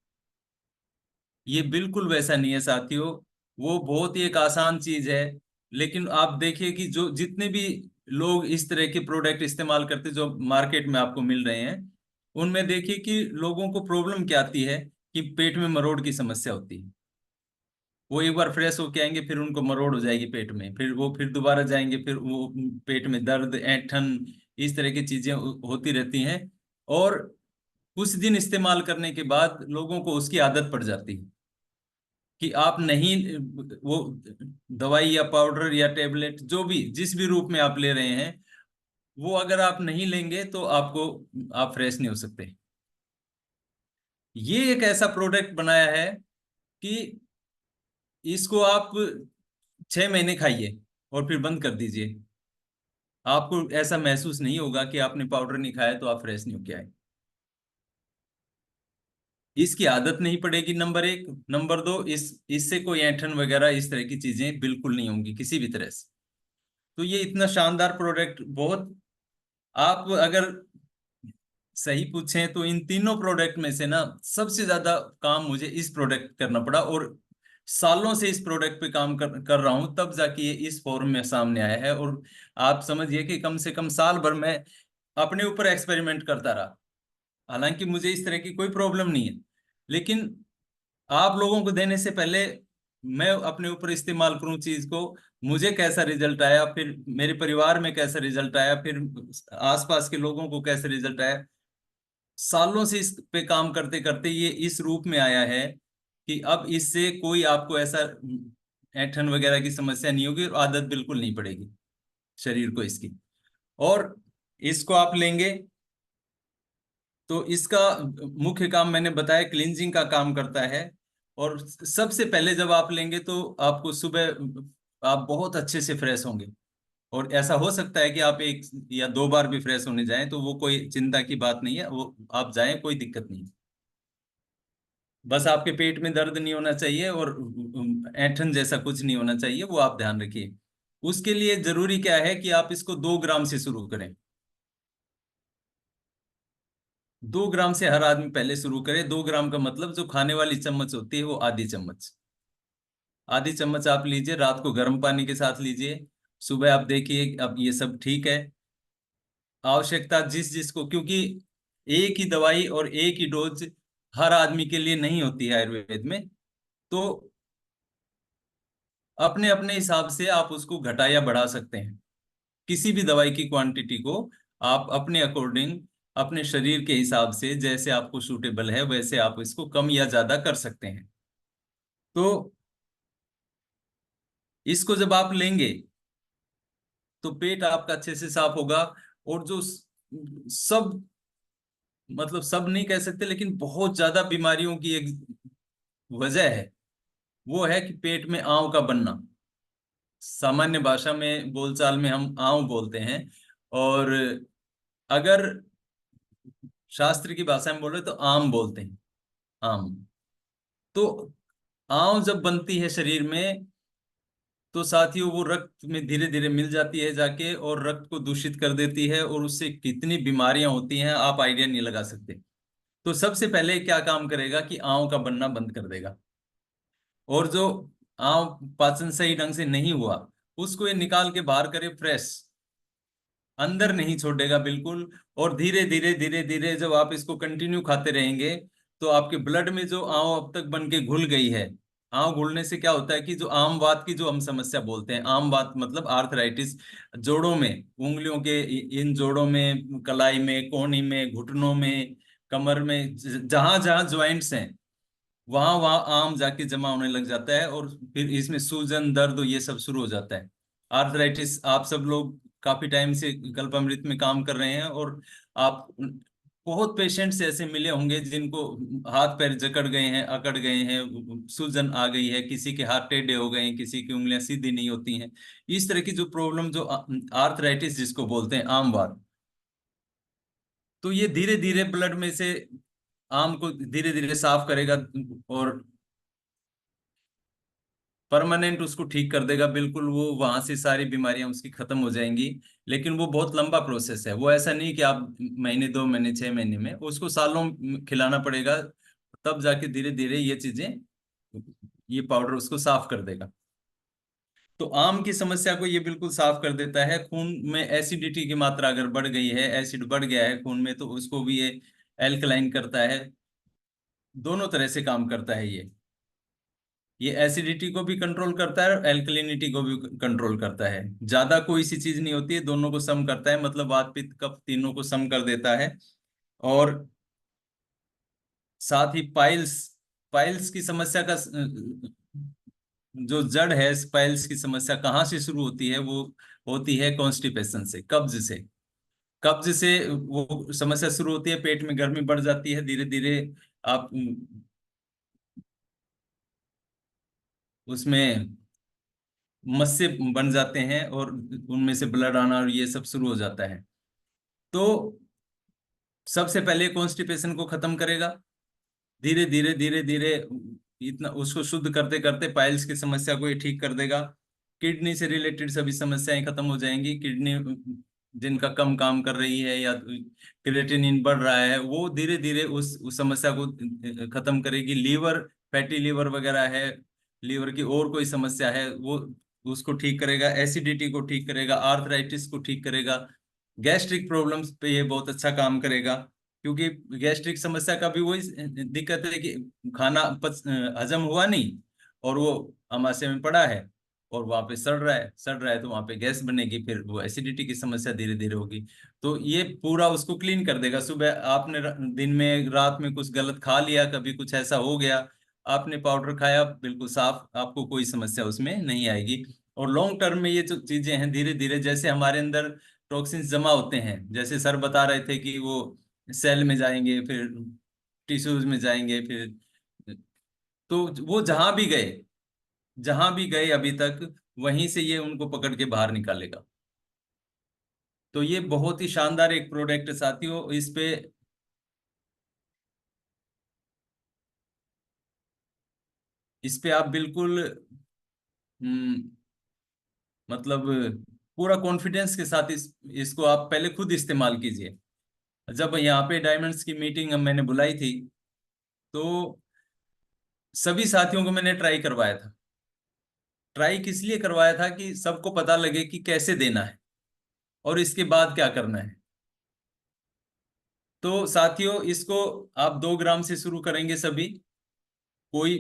Speaker 2: ये बिल्कुल वैसा नहीं है साथियों। वो बहुत ही एक आसान चीज है। लेकिन आप देखिए कि जो जितने भी लोग इस तरह के प्रोडक्ट इस्तेमाल करते जो मार्केट में आपको मिल रहे हैं, उनमें देखिए कि लोगों को प्रॉब्लम क्या आती है, कि पेट में मरोड़ की समस्या होती है। वो एक बार फ्रेश होके आएंगे, फिर उनको मरोड़ हो जाएगी पेट में, फिर वो फिर दोबारा जाएंगे, फिर वो पेट में दर्द, ऐंठन, इस तरह की चीजें होती रहती हैं। और कुछ दिन इस्तेमाल करने के बाद लोगों को उसकी आदत पड़ जाती है कि आप नहीं, वो दवाई या पाउडर या टेबलेट जो भी जिस भी रूप में आप ले रहे हैं, वो अगर आप नहीं लेंगे तो आपको, आप फ्रेश नहीं हो सकते। ये एक ऐसा प्रोडक्ट बनाया है कि इसको आप 6 महीने खाइए और फिर बंद कर दीजिए। आपको ऐसा महसूस नहीं होगा कि आपने पाउडर नहीं खाया तो आप फ्रेश नहीं होके आए। इसकी आदत नहीं पड़ेगी, नंबर एक। नंबर दो, इससे कोई ऐंठन वगैरह इस तरह की चीजें बिल्कुल नहीं होंगी किसी भी तरह से। तो ये इतना शानदार प्रोडक्ट, बहुत, आप अगर सही पूछें तो इन तीनों प्रोडक्ट में से ना सबसे ज्यादा काम मुझे इस प्रोडक्ट करना पड़ा। और सालों से इस प्रोडक्ट पे काम कर रहा हूं, तब जाके ये इस फॉर्म में सामने आया है। और आप समझिए कि कम से कम साल भर मैं अपने ऊपर एक्सपेरिमेंट करता रहा। हालांकि मुझे इस तरह की कोई प्रॉब्लम नहीं है, लेकिन आप लोगों को देने से पहले मैं अपने ऊपर इस्तेमाल करूं चीज को, मुझे कैसा रिजल्ट आया, फिर मेरे परिवार में कैसा रिजल्ट आया, फिर आसपास के लोगों को कैसा रिजल्ट आया, सालों से इस पे काम करते करते ये इस रूप में आया है कि अब इससे कोई आपको ऐसा ऐंठन वगैरह की समस्या नहीं होगी, और आदत बिल्कुल नहीं पड़ेगी शरीर को इसकी। और इसको आप लेंगे तो इसका मुख्य काम मैंने बताया, क्लींजिंग का काम करता है। और सबसे पहले जब आप लेंगे तो आपको सुबह आप बहुत अच्छे से फ्रेश होंगे। और ऐसा हो सकता है कि आप 1 या 2 बार भी फ्रेश होने जाएं, तो वो कोई चिंता की बात नहीं है, वो आप जाएं, कोई दिक्कत नहीं है। बस आपके पेट में दर्द नहीं होना चाहिए और ऐंठन जैसा कुछ नहीं होना चाहिए, वो आप ध्यान रखिए। उसके लिए जरूरी क्या है कि आप इसको 2 ग्राम से शुरू करें। 2 ग्राम से हर आदमी पहले शुरू करे। 2 ग्राम का मतलब जो खाने वाली चम्मच होती है वो आधी चम्मच। आधी चम्मच आप लीजिए, रात को गर्म पानी के साथ लीजिए। सुबह आप देखिए अब ये सब ठीक है। आवश्यकता जिस जिसको, क्योंकि एक ही दवाई और एक ही डोज हर आदमी के लिए नहीं होती है आयुर्वेद में, तो अपने अपने हिसाब से आप उसको घटा या बढ़ा सकते हैं। किसी भी दवाई की क्वांटिटी को आप अपने अकॉर्डिंग, अपने शरीर के हिसाब से जैसे आपको सूटेबल है वैसे आप इसको कम या ज्यादा कर सकते हैं। तो इसको जब आप लेंगे तो पेट आपका अच्छे से साफ होगा। और जो सब, मतलब सब नहीं कह सकते, लेकिन बहुत ज्यादा बीमारियों की एक वजह है, वो है कि पेट में आंव का बनना। सामान्य भाषा में, बोलचाल में हम आंव बोलते हैं। और अगर शास्त्र की भाषा में बोले तो आम बोलते हैं, आम। तो आंव जब बनती है शरीर में, तो साथियों वो रक्त में धीरे धीरे मिल जाती है जाके, और रक्त को दूषित कर देती है, और उससे कितनी बीमारियां होती हैं आप आइडिया नहीं लगा सकते। तो सबसे पहले क्या काम करेगा कि आंव का बनना बंद कर देगा। और जो आंव पाचन सही ढंग से नहीं हुआ, उसको ये निकाल के बाहर करे फ्रेश, अंदर नहीं छोड़ेगा बिल्कुल। और धीरे धीरे धीरे धीरे जब आप इसको कंटिन्यू खाते रहेंगे, तो आपके ब्लड में जो आंव अब तक बन के घुल गई है, आंव घुलने से क्या होता है कि जो आम बात की जो हम समस्या बोलते हैं, आम बात मतलब आर्थराइटिस, जोड़ों में, उंगलियों के इन जोड़ों में, कलाई में, कोहनी में, घुटनों में, कमर में, जहां जहां ज्वाइंट्स हैं, वहां वहां आम जाके जमा होने लग जाता है, और फिर इसमें सूजन, दर्द ये सब शुरू हो जाता है। आर्थराइटिस, आप सब लोग काफी टाइम से कल्पामृत में काम कर रहे हैं, और आप बहुत पेशेंट्स ऐसे मिले होंगे जिनको हाथ पैर जकड़ गए हैं, अकड़ गए हैं, सूजन आ गई है, किसी के हाथ टेढ़े हो गए हैं, किसी की उंगलियां सीधी नहीं होती हैं। इस तरह की जो प्रॉब्लम, जो आर्थराइटिस जिसको बोलते हैं, आम बात, तो ये धीरे धीरे ब्लड में से आम को धीरे धीरे साफ करेगा, और परमानेंट उसको ठीक कर देगा बिल्कुल। वो वहां से सारी बीमारियां उसकी खत्म हो जाएंगी। लेकिन वो बहुत लंबा प्रोसेस है, वो ऐसा नहीं कि आप महीने, 2 महीने, 6 महीने में, उसको सालों में खिलाना पड़ेगा। तब जाके धीरे धीरे ये चीजें, ये पाउडर उसको साफ कर देगा। तो आम की समस्या को ये बिल्कुल साफ कर देता है। खून में एसिडिटी की मात्रा अगर बढ़ गई है, एसिड बढ़ गया है खून में, तो उसको भी ये एल्कलाइन करता है। दोनों तरह से काम करता है ये एसिडिटी को भी कंट्रोल करता है और एल्कलिनिटी को भी कंट्रोल करता है। ज्यादा कोई सी चीज नहीं होती है, दोनों को सम करता है, मतलब वात पित्त कफ तीनों को सम कर देता है। और साथ ही पाइल्स, पाइल्स की समस्या का जो जड़ है, पाइल्स की समस्या कहाँ से शुरू होती है, वो होती है कॉन्स्टिपेशन से, कब्ज से। कब्ज से वो समस्या शुरू होती है, पेट में गर्मी बढ़ जाती है धीरे धीरे। आप उसमें मस्से बन जाते हैं, और उनमें से ब्लड आना और ये सब शुरू हो जाता है। तो सबसे पहले कॉन्स्टिपेशन को खत्म करेगा, धीरे धीरे धीरे धीरे, इतना उसको शुद्ध करते करते पाइल्स की समस्या को ये ठीक कर देगा। किडनी से रिलेटेड सभी समस्याएं खत्म हो जाएंगी। किडनी जिनका कम काम कर रही है, या क्रिएटिनिन बढ़ रहा है, वो धीरे धीरे उस समस्या को खत्म करेगी। लीवर, फैटी लीवर वगैरह है, लीवर की और कोई समस्या है, वो उसको ठीक करेगा। एसिडिटी को ठीक करेगा, आर्थराइटिस को ठीक करेगा। गैस्ट्रिक प्रॉब्लम्स पे ये बहुत अच्छा काम करेगा, क्योंकि गैस्ट्रिक समस्या का भी वही दिक्कत है कि खाना हजम हुआ नहीं, और वो अमाशय में पड़ा है, और वहां पे सड़ रहा है, तो वहां पे गैस बनेगी, फिर वो एसिडिटी की समस्या धीरे धीरे होगी। तो ये पूरा उसको क्लीन कर देगा। सुबह आपने दिन में, रात में कुछ गलत खा लिया, कभी कुछ ऐसा हो गया, आपने पाउडर खाया, बिल्कुल साफ, आपको कोई समस्या उसमें नहीं आएगी। और लॉन्ग टर्म में ये जो चीजें हैं, धीरे धीरे जैसे हमारे अंदर टॉक्सिन्स जमा होते हैं, जैसे सर बता रहे थे कि वो सेल में जाएंगे, फिर टिश्यूज में जाएंगे, फिर तो वो जहां भी गए अभी तक, वहीं से ये उनको पकड़ के बाहर निकालेगा। तो ये बहुत ही शानदार एक प्रोडक्ट है साथियों। इस पे आप बिल्कुल हम्म, मतलब पूरा कॉन्फिडेंस के साथ इसको आप पहले खुद इस्तेमाल कीजिए। जब यहाँ पे डायमंड्स की मीटिंग मैंने बुलाई थी, तो सभी साथियों को मैंने ट्राई करवाया था। ट्राई किस लिए करवाया था कि सबको पता लगे कि कैसे देना है और इसके बाद क्या करना है। तो साथियों, इसको आप 2 ग्राम से शुरू करेंगे सभी। कोई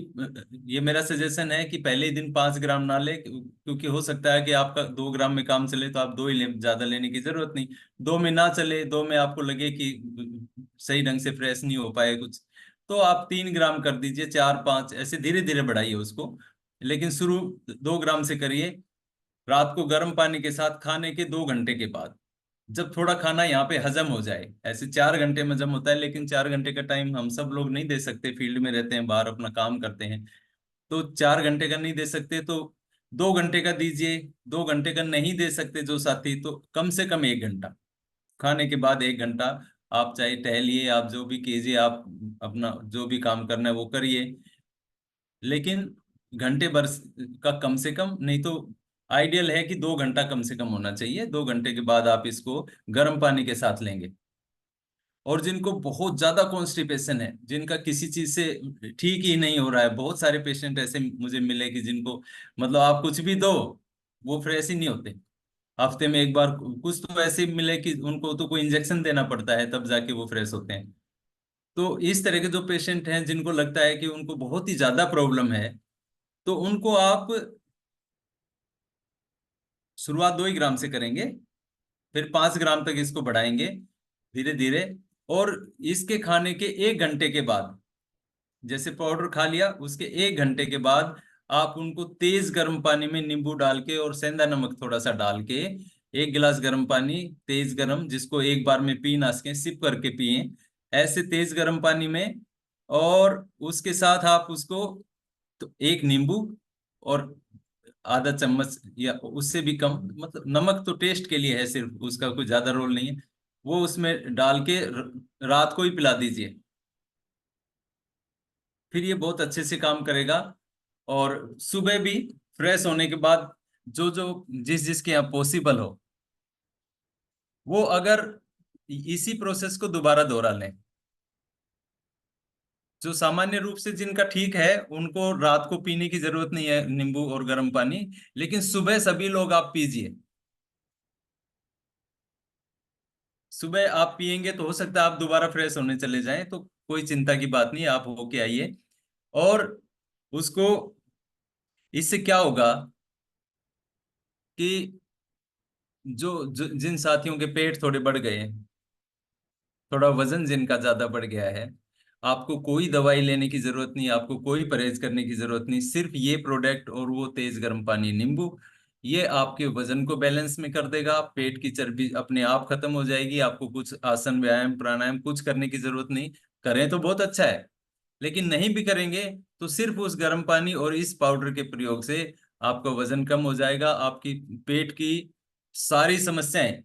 Speaker 2: ये मेरा सजेशन है कि पहले ही दिन 5 ग्राम ना ले, क्योंकि हो सकता है कि आपका 2 ग्राम में काम चले तो आप 2 ही ले, ज्यादा लेने की जरूरत नहीं। 2 में ना चले, 2 में आपको लगे कि सही ढंग से फ्रेश नहीं हो पाए कुछ, तो आप 3 ग्राम कर दीजिए, 4 5 ऐसे धीरे धीरे बढ़ाइए उसको। लेकिन शुरू 2 ग्राम से करिए। रात को गर्म पानी के साथ खाने के 2 घंटे के बाद, जब थोड़ा खाना यहाँ पे हजम हो जाए। ऐसे 4 घंटे में हजम होता है, लेकिन 4 घंटे का टाइम हम सब लोग नहीं दे सकते, फील्ड में रहते हैं, बाहर अपना काम करते हैं। तो 4 घंटे का नहीं दे सकते तो 2 घंटे का दीजिए। 2 घंटे का नहीं दे सकते जो साथी, तो कम से कम 1 घंटा, खाने के बाद 1 घंटा आप चाहे टहलिए, आप जो भी कीजिए, आप अपना जो भी काम करना है वो करिए। लेकिन घंटे भर का कम से कम नहीं तो आइडियल है कि 2 घंटा कम से कम होना चाहिए। 2 घंटे के बाद आप इसको गर्म पानी के साथ लेंगे। और जिनको बहुत ज्यादा कॉन्स्टिपेशन है, जिनका किसी चीज से ठीक ही नहीं हो रहा है, बहुत सारे पेशेंट ऐसे मुझे मिले कि जिनको मतलब आप कुछ भी दो वो फ्रेश ही नहीं होते। हफ्ते में एक बार कुछ तो ऐसे मिले कि उनको तो कोई इंजेक्शन देना पड़ता है तब जाके वो फ्रेश होते हैं। तो इस तरह के जो पेशेंट हैं जिनको लगता है कि उनको बहुत ही ज्यादा प्रॉब्लम है, तो उनको आप शुरुआत 2 ही ग्राम से करेंगे, फिर 5 ग्राम तक इसको बढ़ाएंगे धीरे धीरे। और इसके खाने के 1 घंटे के बाद, जैसे पाउडर खा लिया उसके 1 घंटे के बाद, आप उनको तेज गर्म पानी में नींबू डाल के और सेंधा नमक थोड़ा सा डाल के, 1 गिलास गर्म पानी, तेज गर्म, जिसको एक बार में पी ना सके, सिप करके पिए ऐसे तेज गर्म पानी में। और उसके साथ आप उसको तो एक नींबू और आधा चम्मच या उससे भी कम, मतलब नमक तो टेस्ट के लिए है सिर्फ, उसका कोई ज्यादा रोल नहीं है, वो उसमें डाल के रात को ही पिला दीजिए। फिर ये बहुत अच्छे से काम करेगा। और सुबह भी फ्रेश होने के बाद, जो जो जिस जिसके यहाँ पॉसिबल हो, वो अगर इसी प्रोसेस को दोबारा दोहरा लें। जो सामान्य रूप से जिनका ठीक है उनको रात को पीने की जरूरत नहीं है नींबू और गर्म पानी, लेकिन सुबह सभी लोग आप पीजिए। सुबह आप पियेंगे तो हो सकता है आप दोबारा फ्रेश होने चले जाएं, तो कोई चिंता की बात नहीं, आप होके आइए। और उसको, इससे क्या होगा कि जिन साथियों के पेट थोड़े बढ़ गए हैं, थोड़ा वजन जिनका ज्यादा बढ़ गया है, आपको कोई दवाई लेने की जरूरत नहीं, आपको कोई परहेज करने की जरूरत नहीं। सिर्फ ये प्रोडक्ट और वो तेज गर्म पानी नींबू, ये आपके वजन को बैलेंस में कर देगा। पेट की चर्बी अपने आप खत्म हो जाएगी। आपको कुछ आसन, व्यायाम, प्राणायाम कुछ करने की जरूरत नहीं। करें तो बहुत अच्छा है, लेकिन नहीं भी करेंगे तो सिर्फ उस गर्म पानी और इस पाउडर के प्रयोग से आपका वजन कम हो जाएगा। आपकी पेट की सारी समस्याएं,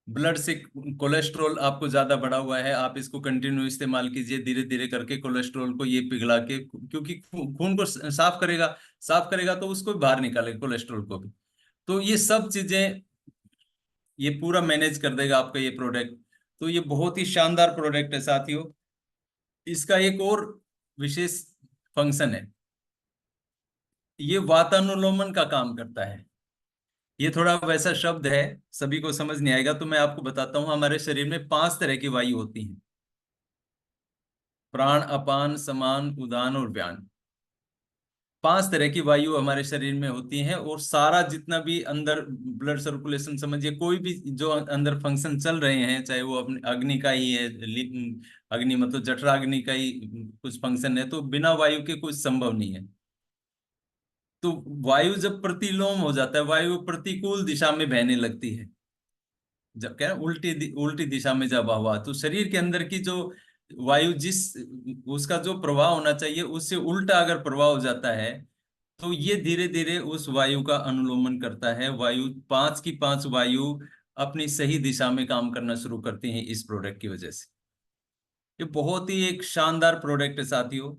Speaker 2: ब्लड से कोलेस्ट्रॉल आपको ज्यादा बढ़ा हुआ है, आप इसको कंटिन्यू इस्तेमाल कीजिए धीरे धीरे करके कोलेस्ट्रॉल को ये पिघला के, क्योंकि खून को साफ करेगा। साफ करेगा तो उसको भी बाहर निकालेगा, कोलेस्ट्रॉल को भी। तो ये सब चीजें ये पूरा मैनेज कर देगा आपका ये प्रोडक्ट। तो ये बहुत ही शानदार प्रोडक्ट है साथियों। इसका एक और विशेष फंक्शन है, ये वातानुलोमन का काम करता है। ये थोड़ा वैसा शब्द है, सभी को समझ नहीं आएगा, तो मैं आपको बताता हूँ। हमारे शरीर में 5 तरह की वायु होती हैं: प्राण, अपान, समान, उदान और व्यान। 5 तरह की वायु हमारे शरीर में होती हैं। और सारा जितना भी अंदर ब्लड सर्कुलेशन, समझिए कोई भी जो अंदर फंक्शन चल रहे हैं, चाहे वो अपने अग्नि का ही है, अग्नि मतलब जठराग्नि का ही कुछ फंक्शन है, तो बिना वायु के कुछ संभव नहीं है। तो वायु जब प्रतिलोम हो जाता है, वायु प्रतिकूल दिशा में बहने लगती है, जब क्या है, उल्टी दिशा में जब हवा, तो शरीर के अंदर की जो वायु, जिस उसका जो प्रवाह होना चाहिए उससे उल्टा अगर प्रवाह हो जाता है, तो ये धीरे धीरे उस वायु का अनुलोमन करता है। वायु 5 की 5 वायु अपनी सही दिशा में काम करना शुरू करती हैं इस प्रोडक्ट की वजह से। ये बहुत ही एक शानदार प्रोडक्ट है साथियों।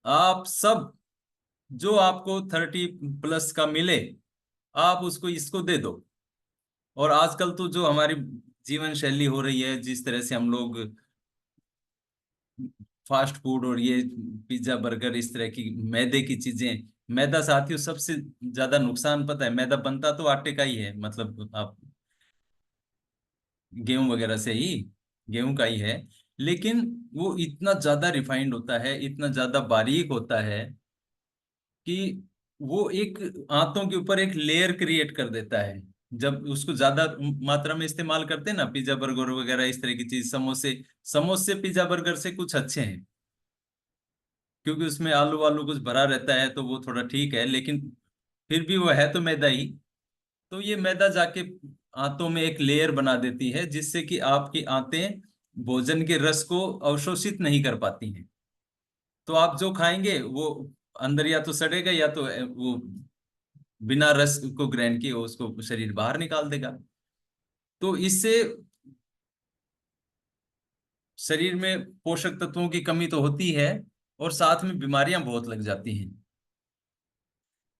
Speaker 2: आप सब जो आपको 30+ का मिले, आप उसको इसको दे दो। और आजकल तो जो हमारी जीवन शैली हो रही है, जिस तरह से हम लोग फास्ट फूड और ये पिज्जा बर्गर इस तरह की मैदे की चीजें, मैदा साथियों सबसे ज्यादा नुकसान पता है, मैदा बनता तो आटे का ही है, मतलब आप गेहूं वगैरह से ही, गेहूं का ही है। लेकिन वो इतना ज्यादा रिफाइंड होता है, इतना ज्यादा बारीक होता है कि वो एक आंतों के ऊपर एक लेयर क्रिएट कर देता है। जब उसको ज्यादा मात्रा में इस्तेमाल करते हैं ना, पिज्जा बर्गर वगैरह इस तरह की चीज, समोसे, समोसे पिज्जा बर्गर से कुछ अच्छे हैं, क्योंकि उसमें आलू वालू कुछ भरा रहता है तो वो थोड़ा ठीक है, लेकिन फिर भी वो है तो मैदा ही। तो ये मैदा जाके आंतों में एक लेयर बना देती है, जिससे कि आपकी आंतें भोजन के रस को अवशोषित नहीं कर पाती हैं। तो आप जो खाएंगे वो अंदर या तो सड़ेगा, या तो वो बिना रस को ग्रहण किए उसको शरीर बाहर निकाल देगा। तो इससे शरीर में पोषक तत्वों की कमी तो होती है, और साथ में बीमारियां बहुत लग जाती हैं।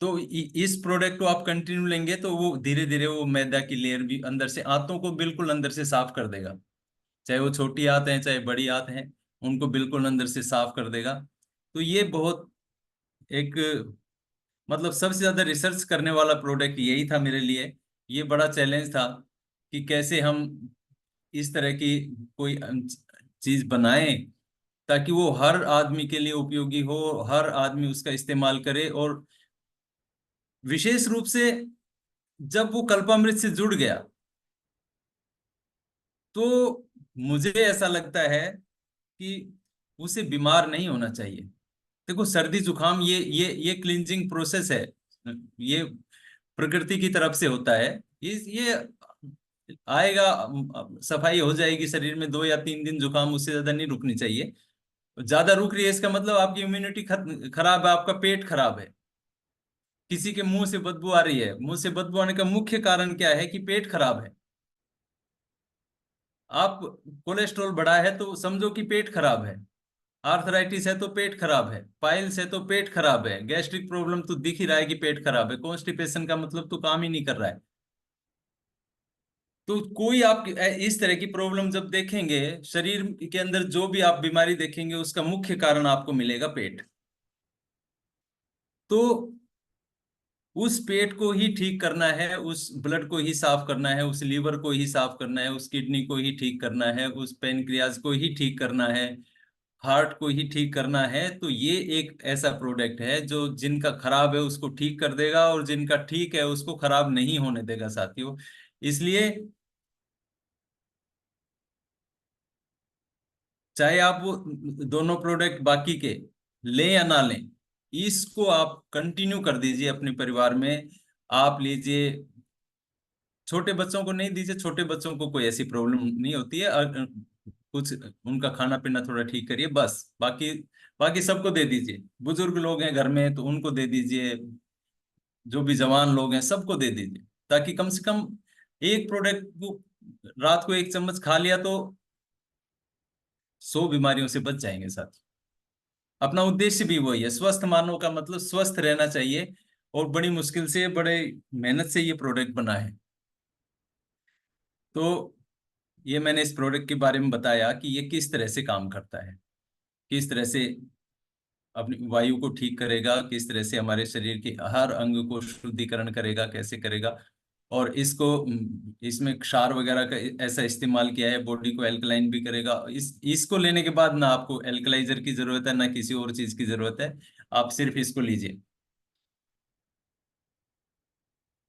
Speaker 2: तो इस प्रोडक्ट को आप कंटिन्यू लेंगे तो वो धीरे धीरे वो मैदा की लेयर भी अंदर से, आंतों को बिल्कुल अंदर से साफ कर देगा। चाहे वो छोटी आंत है चाहे बड़ी आंत है, उनको बिल्कुल अंदर से साफ कर देगा। तो ये बहुत एक, मतलब सबसे ज्यादा रिसर्च करने वाला प्रोडक्ट यही था मेरे लिए। ये बड़ा चैलेंज था कि कैसे हम इस तरह की कोई चीज बनाएं ताकि वो हर आदमी के लिए उपयोगी हो, हर आदमी उसका इस्तेमाल करे। और विशेष रूप से जब वो कल्पामृत से जुड़ गया, तो मुझे ऐसा लगता है कि उसे बीमार नहीं होना चाहिए। देखो, सर्दी जुकाम ये क्लींजिंग प्रोसेस है, ये प्रकृति की तरफ से होता है। ये आएगा, सफाई हो जाएगी शरीर में, 2 या 3 दिन जुकाम, उससे ज्यादा नहीं रुकनी चाहिए। ज्यादा रुक रही है इसका मतलब आपकी इम्यूनिटी खराब है, आपका पेट खराब है। किसी के मुंह से बदबू आ रही है, मुंह से बदबू आने का मुख्य कारण क्या है कि पेट खराब है। आप कोलेस्ट्रॉल बढ़ा है तो समझो कि पेट खराब है। आर्थराइटिस है तो पेट खराब है, पाइल्स है तो पेट खराब है, गैस्ट्रिक प्रॉब्लम तो दिख ही रहा है कि पेट खराब है, कॉन्स्टिपेशन का मतलब तो काम ही नहीं कर रहा है। तो कोई आप इस तरह की प्रॉब्लम जब देखेंगे शरीर के अंदर, जो भी आप बीमारी देखेंगे उसका मुख्य कारण आपको मिलेगा पेट। तो उस पेट को ही ठीक करना है, उस ब्लड को ही साफ करना है, उस लीवर को ही साफ करना है, उस किडनी को ही ठीक करना है, उस पेनक्रियाज को ही ठीक करना है, हार्ट को ही ठीक करना है। तो ये एक ऐसा प्रोडक्ट है जो जिनका खराब है उसको ठीक कर देगा, और जिनका ठीक है उसको खराब नहीं होने देगा साथियों। इसलिए चाहे आप वो दोनों प्रोडक्ट बाकी के लें या ना लें, इसको आप कंटिन्यू कर दीजिए अपने परिवार में। आप लीजिए, छोटे बच्चों को नहीं दीजिए, छोटे बच्चों को कोई ऐसी प्रॉब्लम नहीं होती है। कुछ उनका खाना पीना थोड़ा ठीक करिए बस, बाकी बाकी सबको दे दीजिए। बुजुर्ग लोग हैं घर में तो उनको दे दीजिए, जो भी जवान लोग हैं सबको दे दीजिए, ताकि कम से कम एक प्रोडक्ट को रात को एक चम्मच खा लिया तो 100 बीमारियों से बच जाएंगे साथ। अपना उद्देश्य भी वही है, स्वस्थ मानव का मतलब स्वस्थ रहना चाहिए, और बड़ी मुश्किल से, बड़े मेहनत से ये प्रोडक्ट बना है। तो ये मैंने इस प्रोडक्ट के बारे में बताया कि ये किस तरह से काम करता है, किस तरह से अपनी वायु को ठीक करेगा, किस तरह से हमारे शरीर के हर अंग को शुद्धिकरण करेगा, कैसे करेगा। और इसको इसमें क्षार वगैरह का ऐसा इस्तेमाल किया है, बॉडी को एल्कलाइन भी करेगा। इसको लेने के बाद ना आपको एल्कलाइजर की जरूरत है ना किसी और चीज की जरूरत है, आप सिर्फ इसको लीजिए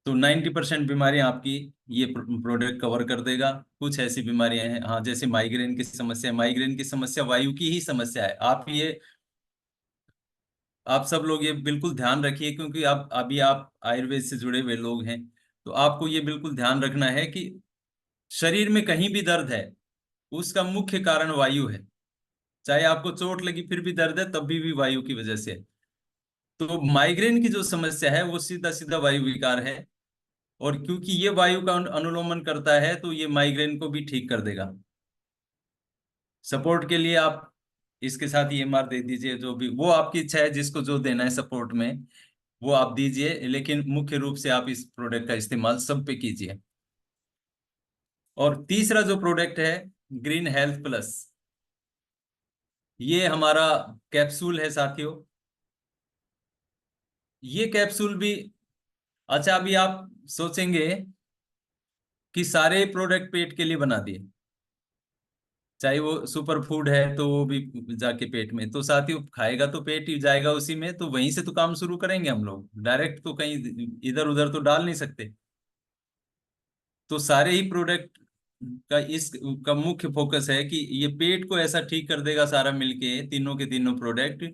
Speaker 2: तो 90% बीमारियां आपकी ये प्रोडक्ट कवर कर देगा। कुछ ऐसी बीमारियां हैं, हाँ, जैसे माइग्रेन की समस्या, माइग्रेन की समस्या वायु की ही समस्या है। आप सब लोग ये बिल्कुल ध्यान रखिए, क्योंकि आप आयुर्वेद से जुड़े हुए लोग हैं। तो आपको ये बिल्कुल ध्यान रखना है कि शरीर में कहीं भी दर्द है, उसका मुख्य कारण वायु है। चाहे आपको चोट लगी फिर भी दर्द है, तब भी वायु की वजह से है। तो माइग्रेन की जो समस्या है वो सीधा सीधा वायु विकार है। और क्योंकि ये वायु का अनुलोमन करता है तो ये माइग्रेन को भी ठीक कर देगा। सपोर्ट के लिए आप इसके साथ EMR दे दीजिए, जो भी वो आपकी इच्छा है, जिसको जो देना है सपोर्ट में वो आप दीजिए, लेकिन मुख्य रूप से आप इस प्रोडक्ट का इस्तेमाल सब पे कीजिए। और तीसरा जो प्रोडक्ट है ग्रीन हेल्थ प्लस, ये हमारा कैप्सूल है साथियों। ये कैप्सूल भी, अच्छा अभी आप सोचेंगे कि सारे प्रोडक्ट पेट के लिए बना दिए, चाहे वो सुपर फूड है तो वो भी जाके पेट में, तो साथियों खाएगा तो पेट ही जाएगा उसी में, तो वहीं से तो काम शुरू करेंगे हम लोग, डायरेक्ट तो कहीं इधर उधर तो डाल नहीं सकते। तो सारे ही प्रोडक्ट का इस का मुख्य फोकस है कि ये पेट को ऐसा ठीक कर देगा सारा मिलके, तीनों के तीनों प्रोडक्ट,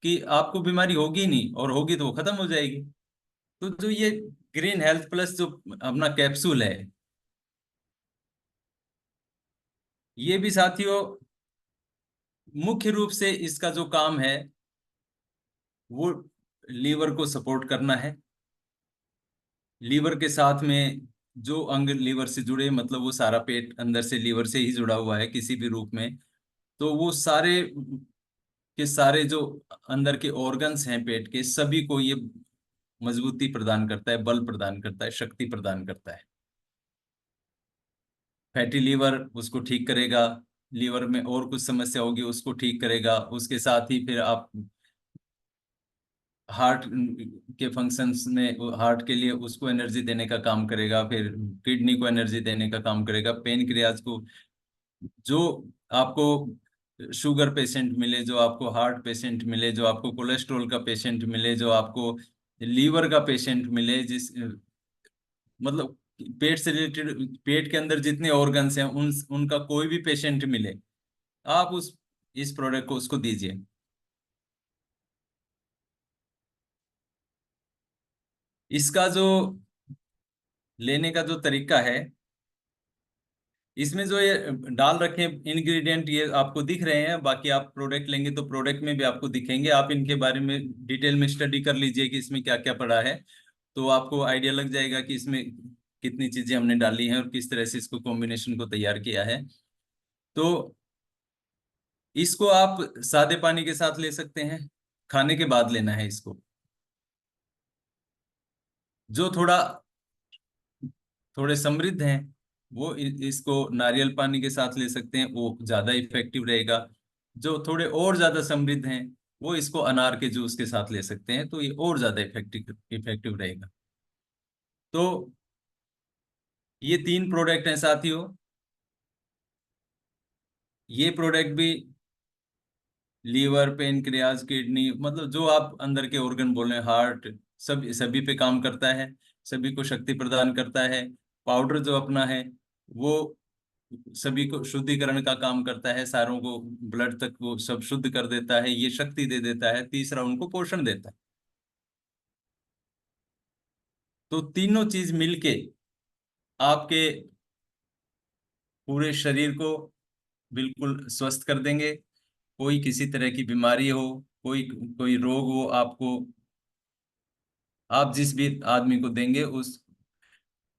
Speaker 2: कि आपको बीमारी होगी नहीं, और होगी तो वो खत्म हो जाएगी। तो जो ये ग्रीन हेल्थ प्लस जो अपना कैप्सूल है, ये भी साथियों मुख्य रूप से इसका जो काम है वो लीवर को सपोर्ट करना है। लीवर के साथ में जो अंग लीवर से जुड़े, मतलब वो सारा पेट अंदर से लीवर से ही जुड़ा हुआ है किसी भी रूप में, तो वो सारे के सारे जो अंदर के ऑर्गन्स हैं पेट के, सभी को ये मजबूती प्रदान करता है, बल प्रदान करता है, शक्ति प्रदान करता है। फैटी लीवर उसको ठीक करेगा, लीवर में और कुछ समस्या होगी उसको ठीक करेगा, उसके साथ ही फिर आप हार्ट के फंक्शंस में, हार्ट के लिए उसको एनर्जी देने का काम करेगा, फिर किडनी को एनर्जी देने का काम करेगा, पेनक्रियाज को, जो आपको शुगर पेशेंट मिले, जो आपको हार्ट पेशेंट मिले, जो आपको कोलेस्ट्रॉल का पेशेंट मिले, जो आपको लीवर का पेशेंट मिले, जिस मतलब पेट से रिलेटेड, पेट के अंदर जितने ऑर्गन्स हैं उनका कोई भी पेशेंट मिले, आप उस इस प्रोडक्ट को उसको दीजिए। इसका जो लेने का जो तरीका है, इसमें जो ये डाल रखे इंग्रेडिएंट ये आपको दिख रहे हैं, बाकी आप प्रोडक्ट लेंगे तो प्रोडक्ट में भी आपको दिखेंगे, आप इनके बारे में डिटेल में स्टडी कर लीजिए कि इसमें क्या क्या पड़ा है, तो आपको आइडिया लग जाएगा कि इसमें कितनी चीजें हमने डाली हैं और किस तरह से इसको कॉम्बिनेशन को तैयार किया है। तो इसको आप सादे पानी के साथ ले सकते हैं, खाने के बाद लेना है इसको। जो थोड़े समृद्ध हैं वो इसको नारियल पानी के साथ ले सकते हैं, वो ज्यादा इफेक्टिव रहेगा। जो थोड़े और ज्यादा समृद्ध हैं वो इसको अनार के जूस के साथ ले सकते हैं, तो ये और ज्यादा इफेक्टिव इफेक्टिव रहेगा। तो ये तीन प्रोडक्ट हैं साथियों। ये प्रोडक्ट भी लीवर, पेनक्रियाज, किडनी, मतलब जो आप अंदर के ऑर्गन बोल रहे हैं, हार्ट, सब सभी पे काम करता है, सभी को शक्ति प्रदान करता है। पाउडर जो अपना है वो सभी को शुद्धिकरण का काम करता है, सारों को ब्लड तक वो सब शुद्ध कर देता है, ये शक्ति दे देता है, तीसरा उनको पोषण देता है। तो तीनों चीज मिलके आपके पूरे शरीर को बिल्कुल स्वस्थ कर देंगे। कोई किसी तरह की बीमारी हो, कोई कोई रोग हो आपको, आप जिस भी आदमी को देंगे उस,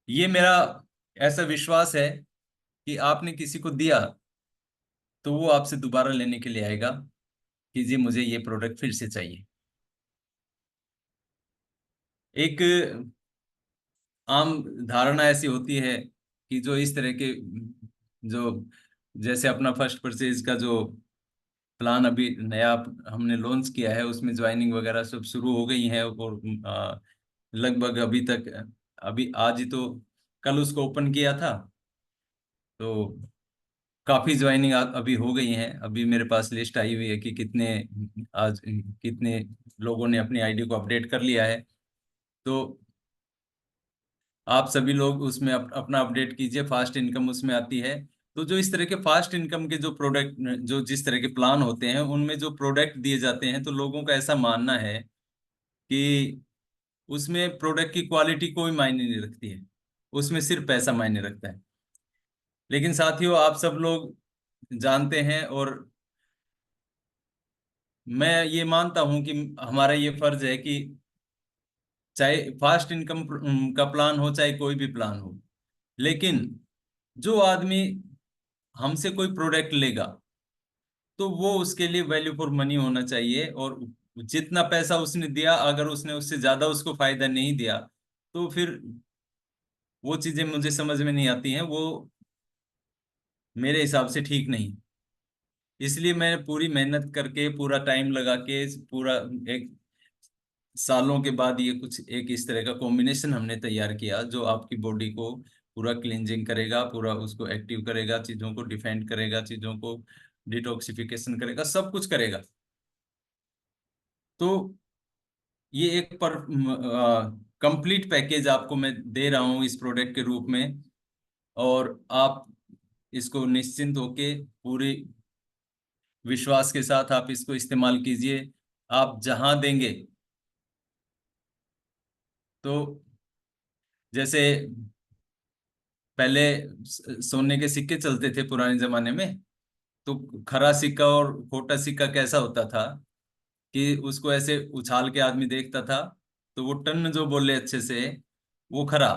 Speaker 2: ये मेरा ऐसा विश्वास है कि आपने किसी को दिया तो वो आपसे दोबारा लेने के लिए आएगा कि जी मुझे ये प्रोडक्ट फिर से चाहिए। एक आम धारणा ऐसी होती है कि जो इस तरह के, जो जैसे अपना फर्स्ट परचेज का जो प्लान अभी नया हमने लॉन्च किया है, उसमें ज्वाइनिंग वगैरह सब शुरू हो गई है, और लगभग अभी तक, अभी आज ही तो कल उसको ओपन किया था, तो काफी ज्वाइनिंग अभी हो गई हैं। अभी मेरे पास लिस्ट आई हुई है कि आज कितने लोगों ने अपनी आईडी को अपडेट कर लिया है। तो आप सभी लोग उसमें अपना अपडेट कीजिए, फास्ट इनकम उसमें आती है। तो जो इस तरह के फास्ट इनकम के जो प्रोडक्ट, जो जिस तरह के प्लान होते हैं उनमें जो प्रोडक्ट दिए जाते हैं, तो लोगों का ऐसा मानना है कि उसमें प्रोडक्ट की क्वालिटी कोई मायने नहीं रखती है, उसमें सिर्फ पैसा मायने रखता है। लेकिन साथियों आप सब लोग जानते हैं, और मैं ये मानता हूं कि हमारा ये फर्ज है कि चाहे फास्ट इनकम का प्लान हो, चाहे कोई भी प्लान हो। लेकिन जो आदमी हमसे कोई प्रोडक्ट लेगा, तो वो उसके लिए वैल्यू फॉर मनी होना चाहिए। और जितना पैसा उसने दिया, अगर उसने उससे ज्यादा उसको फायदा नहीं दिया, तो फिर वो चीजें मुझे समझ में नहीं आती हैं, वो मेरे हिसाब से ठीक नहीं। इसलिए मैं पूरी मेहनत करके, पूरा टाइम लगा के, पूरा एक सालों के बाद ये कुछ एक इस तरह का कॉम्बिनेशन हमने तैयार किया, जो आपकी बॉडी को पूरा क्लींजिंग करेगा, पूरा उसको एक्टिव करेगा, चीजों को डिफेंड करेगा, चीजों को डिटॉक्सिफिकेशन करेगा, सब कुछ करेगा। तो ये एक पर कंप्लीट पैकेज आपको मैं दे रहा हूँ इस प्रोडक्ट के रूप में। और आप इसको निश्चिंत होके, पूरे विश्वास के साथ आप इसको इस्तेमाल कीजिए। आप जहां देंगे, तो जैसे पहले सोने के सिक्के चलते थे पुराने जमाने में, तो खरा सिक्का और खोटा सिक्का कैसा होता था कि उसको ऐसे उछाल के आदमी देखता था, तो वो टन जो बोले अच्छे से, वो खरा।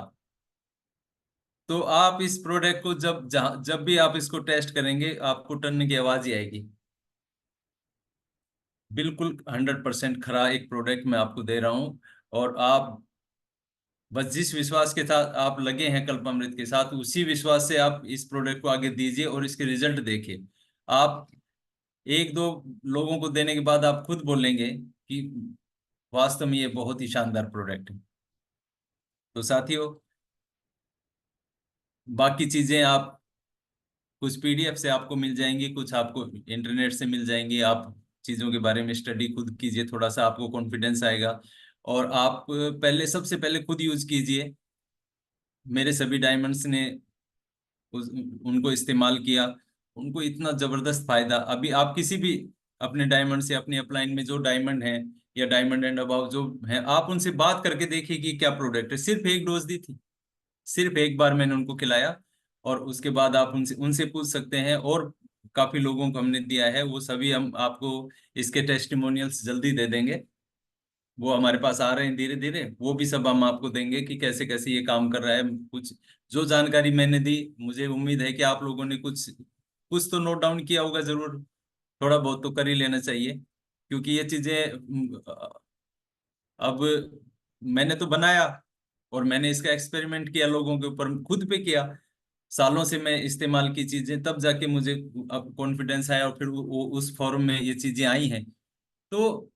Speaker 2: तो आप इस प्रोडक्ट को जब भी आप इसको टेस्ट करेंगे, आपको टन की आवाज ही आएगी। बिल्कुल 100% खरा एक प्रोडक्ट मैं आपको दे रहा हूं। और आप बस जिस विश्वास के साथ आप लगे हैं कल्पामृत के साथ, उसी विश्वास से आप इस प्रोडक्ट को आगे दीजिए और इसके रिजल्ट देखिए। आप एक दो लोगों को देने के बाद आप खुद बोलेंगे कि वास्तव में ये बहुत ही शानदार प्रोडक्ट है। तो साथियों, बाकी चीजें आप कुछ पीडीएफ से आपको मिल जाएंगी, कुछ आपको इंटरनेट से मिल जाएंगी। आप चीजों के बारे में स्टडी खुद कीजिए, थोड़ा सा आपको कॉन्फिडेंस आएगा। और आप पहले, सबसे पहले खुद यूज कीजिए। मेरे सभी डायमंड्स ने उनको इस्तेमाल किया, उनको इतना जबरदस्त फायदा। अभी आप किसी भी अपने डायमंड से, अपने अपलाइन में जो डायमंड है या डायमंड एंड अबाव जो है, आप उनसे बात करके देखिए कि क्या प्रोडक्ट है। सिर्फ एक डोज दी थी, सिर्फ एक बार मैंने उनको खिलाया। और उसके बाद आप उनसे उनसे पूछ सकते हैं। और काफी लोगों को हमने दिया है, वो सभी हम आपको इसके टेस्टिमोनियल्स जल्दी दे देंगे। वो हमारे पास आ रहे हैं धीरे धीरे, वो भी सब हम आपको देंगे कि कैसे कैसे ये काम कर रहा है। कुछ जो जानकारी मैंने दी, मुझे उम्मीद है कि आप लोगों ने कुछ कुछ तो नोट डाउन किया होगा जरूर। थोड़ा बहुत तो कर ही लेना चाहिए, क्योंकि ये चीजें अब मैंने तो बनाया, और मैंने इसका एक्सपेरिमेंट किया लोगों के ऊपर, खुद पे किया। सालों से मैं इस्तेमाल की चीजें, तब जाके मुझे अब कॉन्फिडेंस आया, और फिर उस फॉर्म में ये चीजें आई हैं। तो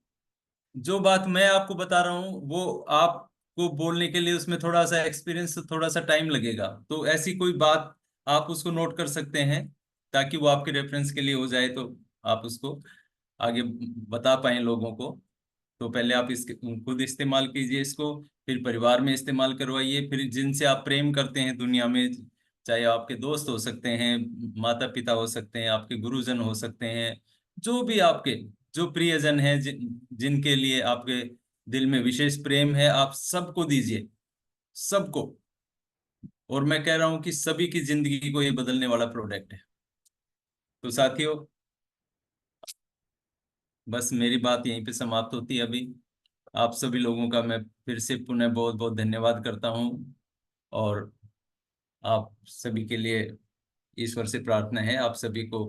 Speaker 2: जो बात मैं आपको बता रहा हूँ, वो आपको बोलने के लिए उसमें थोड़ा सा एक्सपीरियंस, थोड़ा सा टाइम लगेगा। तो ऐसी कोई बात आप उसको नोट कर सकते हैं, ताकि वो आपके रेफरेंस के लिए हो जाए, तो आप उसको आगे बता पाए लोगों को। तो पहले आप इसके खुद इस्तेमाल कीजिए इसको, फिर परिवार में इस्तेमाल करवाइए, फिर जिनसे आप प्रेम करते हैं दुनिया में, चाहे आपके दोस्त हो सकते हैं, माता पिता हो सकते हैं, आपके गुरुजन हो सकते हैं, जो भी आपके जो प्रियजन हैं, जिनके लिए आपके दिल में विशेष प्रेम है, आप सबको दीजिए, सबको। और मैं कह रहा हूं कि सभी की जिंदगी को ये बदलने वाला प्रोडक्ट है। तो साथियों, बस मेरी बात यहीं पे समाप्त होती है अभी। आप सभी लोगों का मैं फिर से पुनः बहुत बहुत धन्यवाद करता हूँ। और आप सभी के लिए ईश्वर से प्रार्थना है, आप सभी को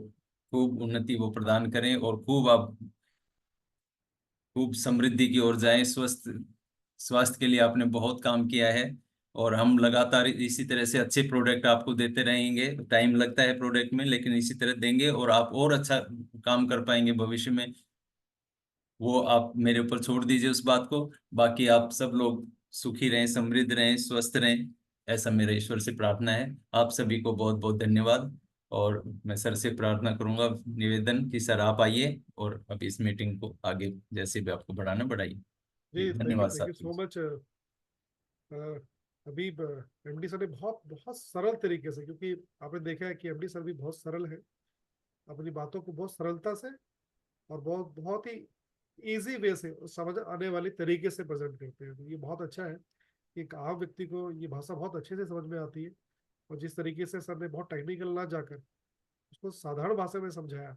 Speaker 2: खूब उन्नति वो प्रदान करें, और खूब समृद्धि की ओर जाएं। स्वास्थ्य के लिए आपने बहुत काम किया है, और हम लगातार इसी तरह से अच्छे प्रोडक्ट आपको देते रहेंगे। टाइम लगता है प्रोडक्ट में, लेकिन इसी तरह देंगे, और आप और अच्छा काम कर पाएंगे भविष्य में। वो आप मेरे ऊपर छोड़ दीजिए उस बात को। बाकी आप सब लोग सुखी रहें, समृद्ध रहें, स्वस्थ रहें, ऐसा मेरा ईश्वर से प्रार्थना है। आप सभी को बहुत बहुत धन्यवाद। और मैं सर से प्रार्थना करूंगा, निवेदन कि सर आप आइए और अब इस मीटिंग को आगे जैसे भी आपको बढ़ाना बढ़ाइए।
Speaker 1: जी,
Speaker 2: जी, धन्यवाद
Speaker 1: थैंक यू
Speaker 2: साथी।
Speaker 1: So much. अभी एमडी सर ने बहुत बहुत सरल तरीके से, क्योंकि आपने देखा है कि एमडी सर भी बहुत सरल है, अपनी बातों को बहुत सरलता से और बहुत बहुत ही इजी वे से, समझ आने वाली तरीके से प्रेजेंट करते हैं। तो ये बहुत अच्छा है कि एक आम व्यक्ति को ये भाषा बहुत अच्छे से समझ में आती है। और जिस तरीके से सर ने बहुत टेक्निकल ना जाकर उसको साधारण भाषा में समझाया,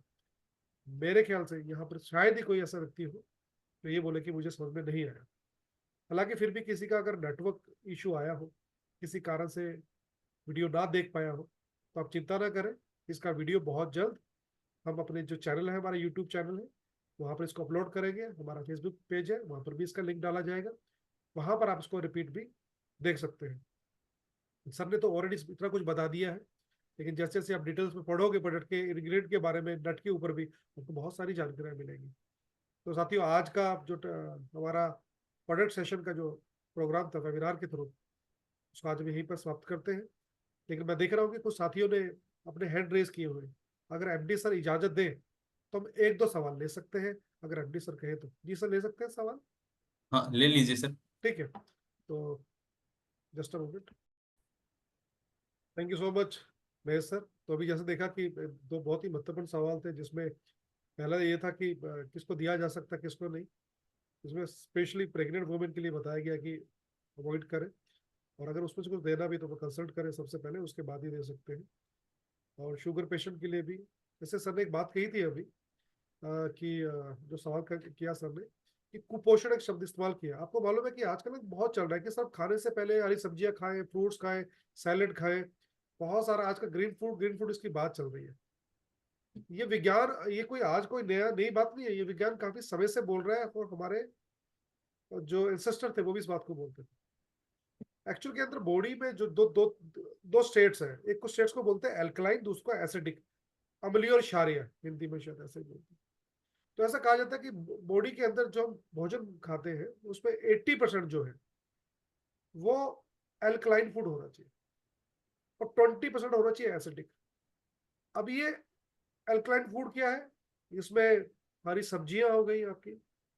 Speaker 1: मेरे ख्याल से यहाँ पर शायद ही कोई ऐसा व्यक्ति हो तो ये बोले कि मुझे समझ में नहीं आया। हालांकि फिर भी किसी का अगर नेटवर्क इशू आया हो, किसी कारण से वीडियो ना देख पाया हो, तो आप चिंता ना करें, इसका वीडियो बहुत जल्द हम अपने जो चैनल है, हमारा यूट्यूब चैनल है, वहाँ पर इसको अपलोड करेंगे। हमारा फेसबुक पेज है, वहाँ पर भी इसका लिंक डाला जाएगा, वहाँ पर आप इसको रिपीट भी देख सकते हैं। सर ने तो ऑलरेडी इतना कुछ बता दिया है, लेकिन जैसे जैसे आप डिटेल्स में पढ़ोगे प्रोडक्ट के इंग्रेडिएंट के बारे में, नट के ऊपर भी आपको बहुत सारी जानकारियाँ मिलेंगी। तो साथियों, आज का जो हमारा प्रोडक्ट सेशन का जो प्रोग्राम था वेबिनार के थ्रू, उसको आज हम यहीं पर समाप्त करते हैं। लेकिन मैं देख रहा हूँ कि कुछ साथियों ने अपने हैंड रेज किए हुए, अगर एमडी सर इजाजत दें तो हम एक दो सवाल ले सकते हैं, अगर एमडी सर कहे तो। जी सर, ले सकते हैं सवाल?
Speaker 2: हाँ, ले लीजिए सर।
Speaker 1: ठीक है, तो just a moment. Thank you so much Mahesh sir. तो अभी जैसे देखा कि दो बहुत ही महत्वपूर्ण सवाल थे, जिसमें पहला ये था कि किसको दिया जा सकता है, किसको नहीं। इसमें स्पेशली प्रेग्नेंट वुमेन के लिए बताया गया कि अवॉइड करें, और अगर उसमें से कुछ देना भी तो वो कंसल्ट करें सबसे पहले, उसके बाद ही दे सकते हैं। और शुगर पेशेंट के लिए भी, जैसे सर ने एक बात कही थी अभी, कि जो सवाल किया सर ने कि कुपोषण एक शब्द इस्तेमाल किया। आपको मालूम है कि आजकल बहुत चल रहा है कि सब खाने से पहले हरी सब्जियां खाएं, फ्रूट्स खाएं, सैलेड खाएं, बहुत सारा आजकल ग्रीन फूड इसकी बात चल रही है। ये विज्ञान, ये कोई आज कोई नई बात नहीं है, ये विज्ञान काफी समय से बोल रहा है, और हमारे जो एंसेस्टर थे वो भी इस बात को बोलते थे। एक्चुअल के अंदर बॉडी में जो दो दो दो स्टेट्स हैं, एक कुछ स्टेट्स को बोलते हैं एल्कलाइन, दूसरा एसिडिक, अम्लीय और क्षारीय, हिंदी में शायद ऐसे ही बोलते हैं। तो ऐसा कहा जाता है कि बॉडी के अंदर जो हम भोजन खाते हैं उसमें 80% जो है वो एल्कलाइन फूड होना चाहिए, और 20% होना चाहिए एसिडिक। अब ये एल्कलाइन फूड क्या है? इसमें हरी सब्जियां हो गई आपकी,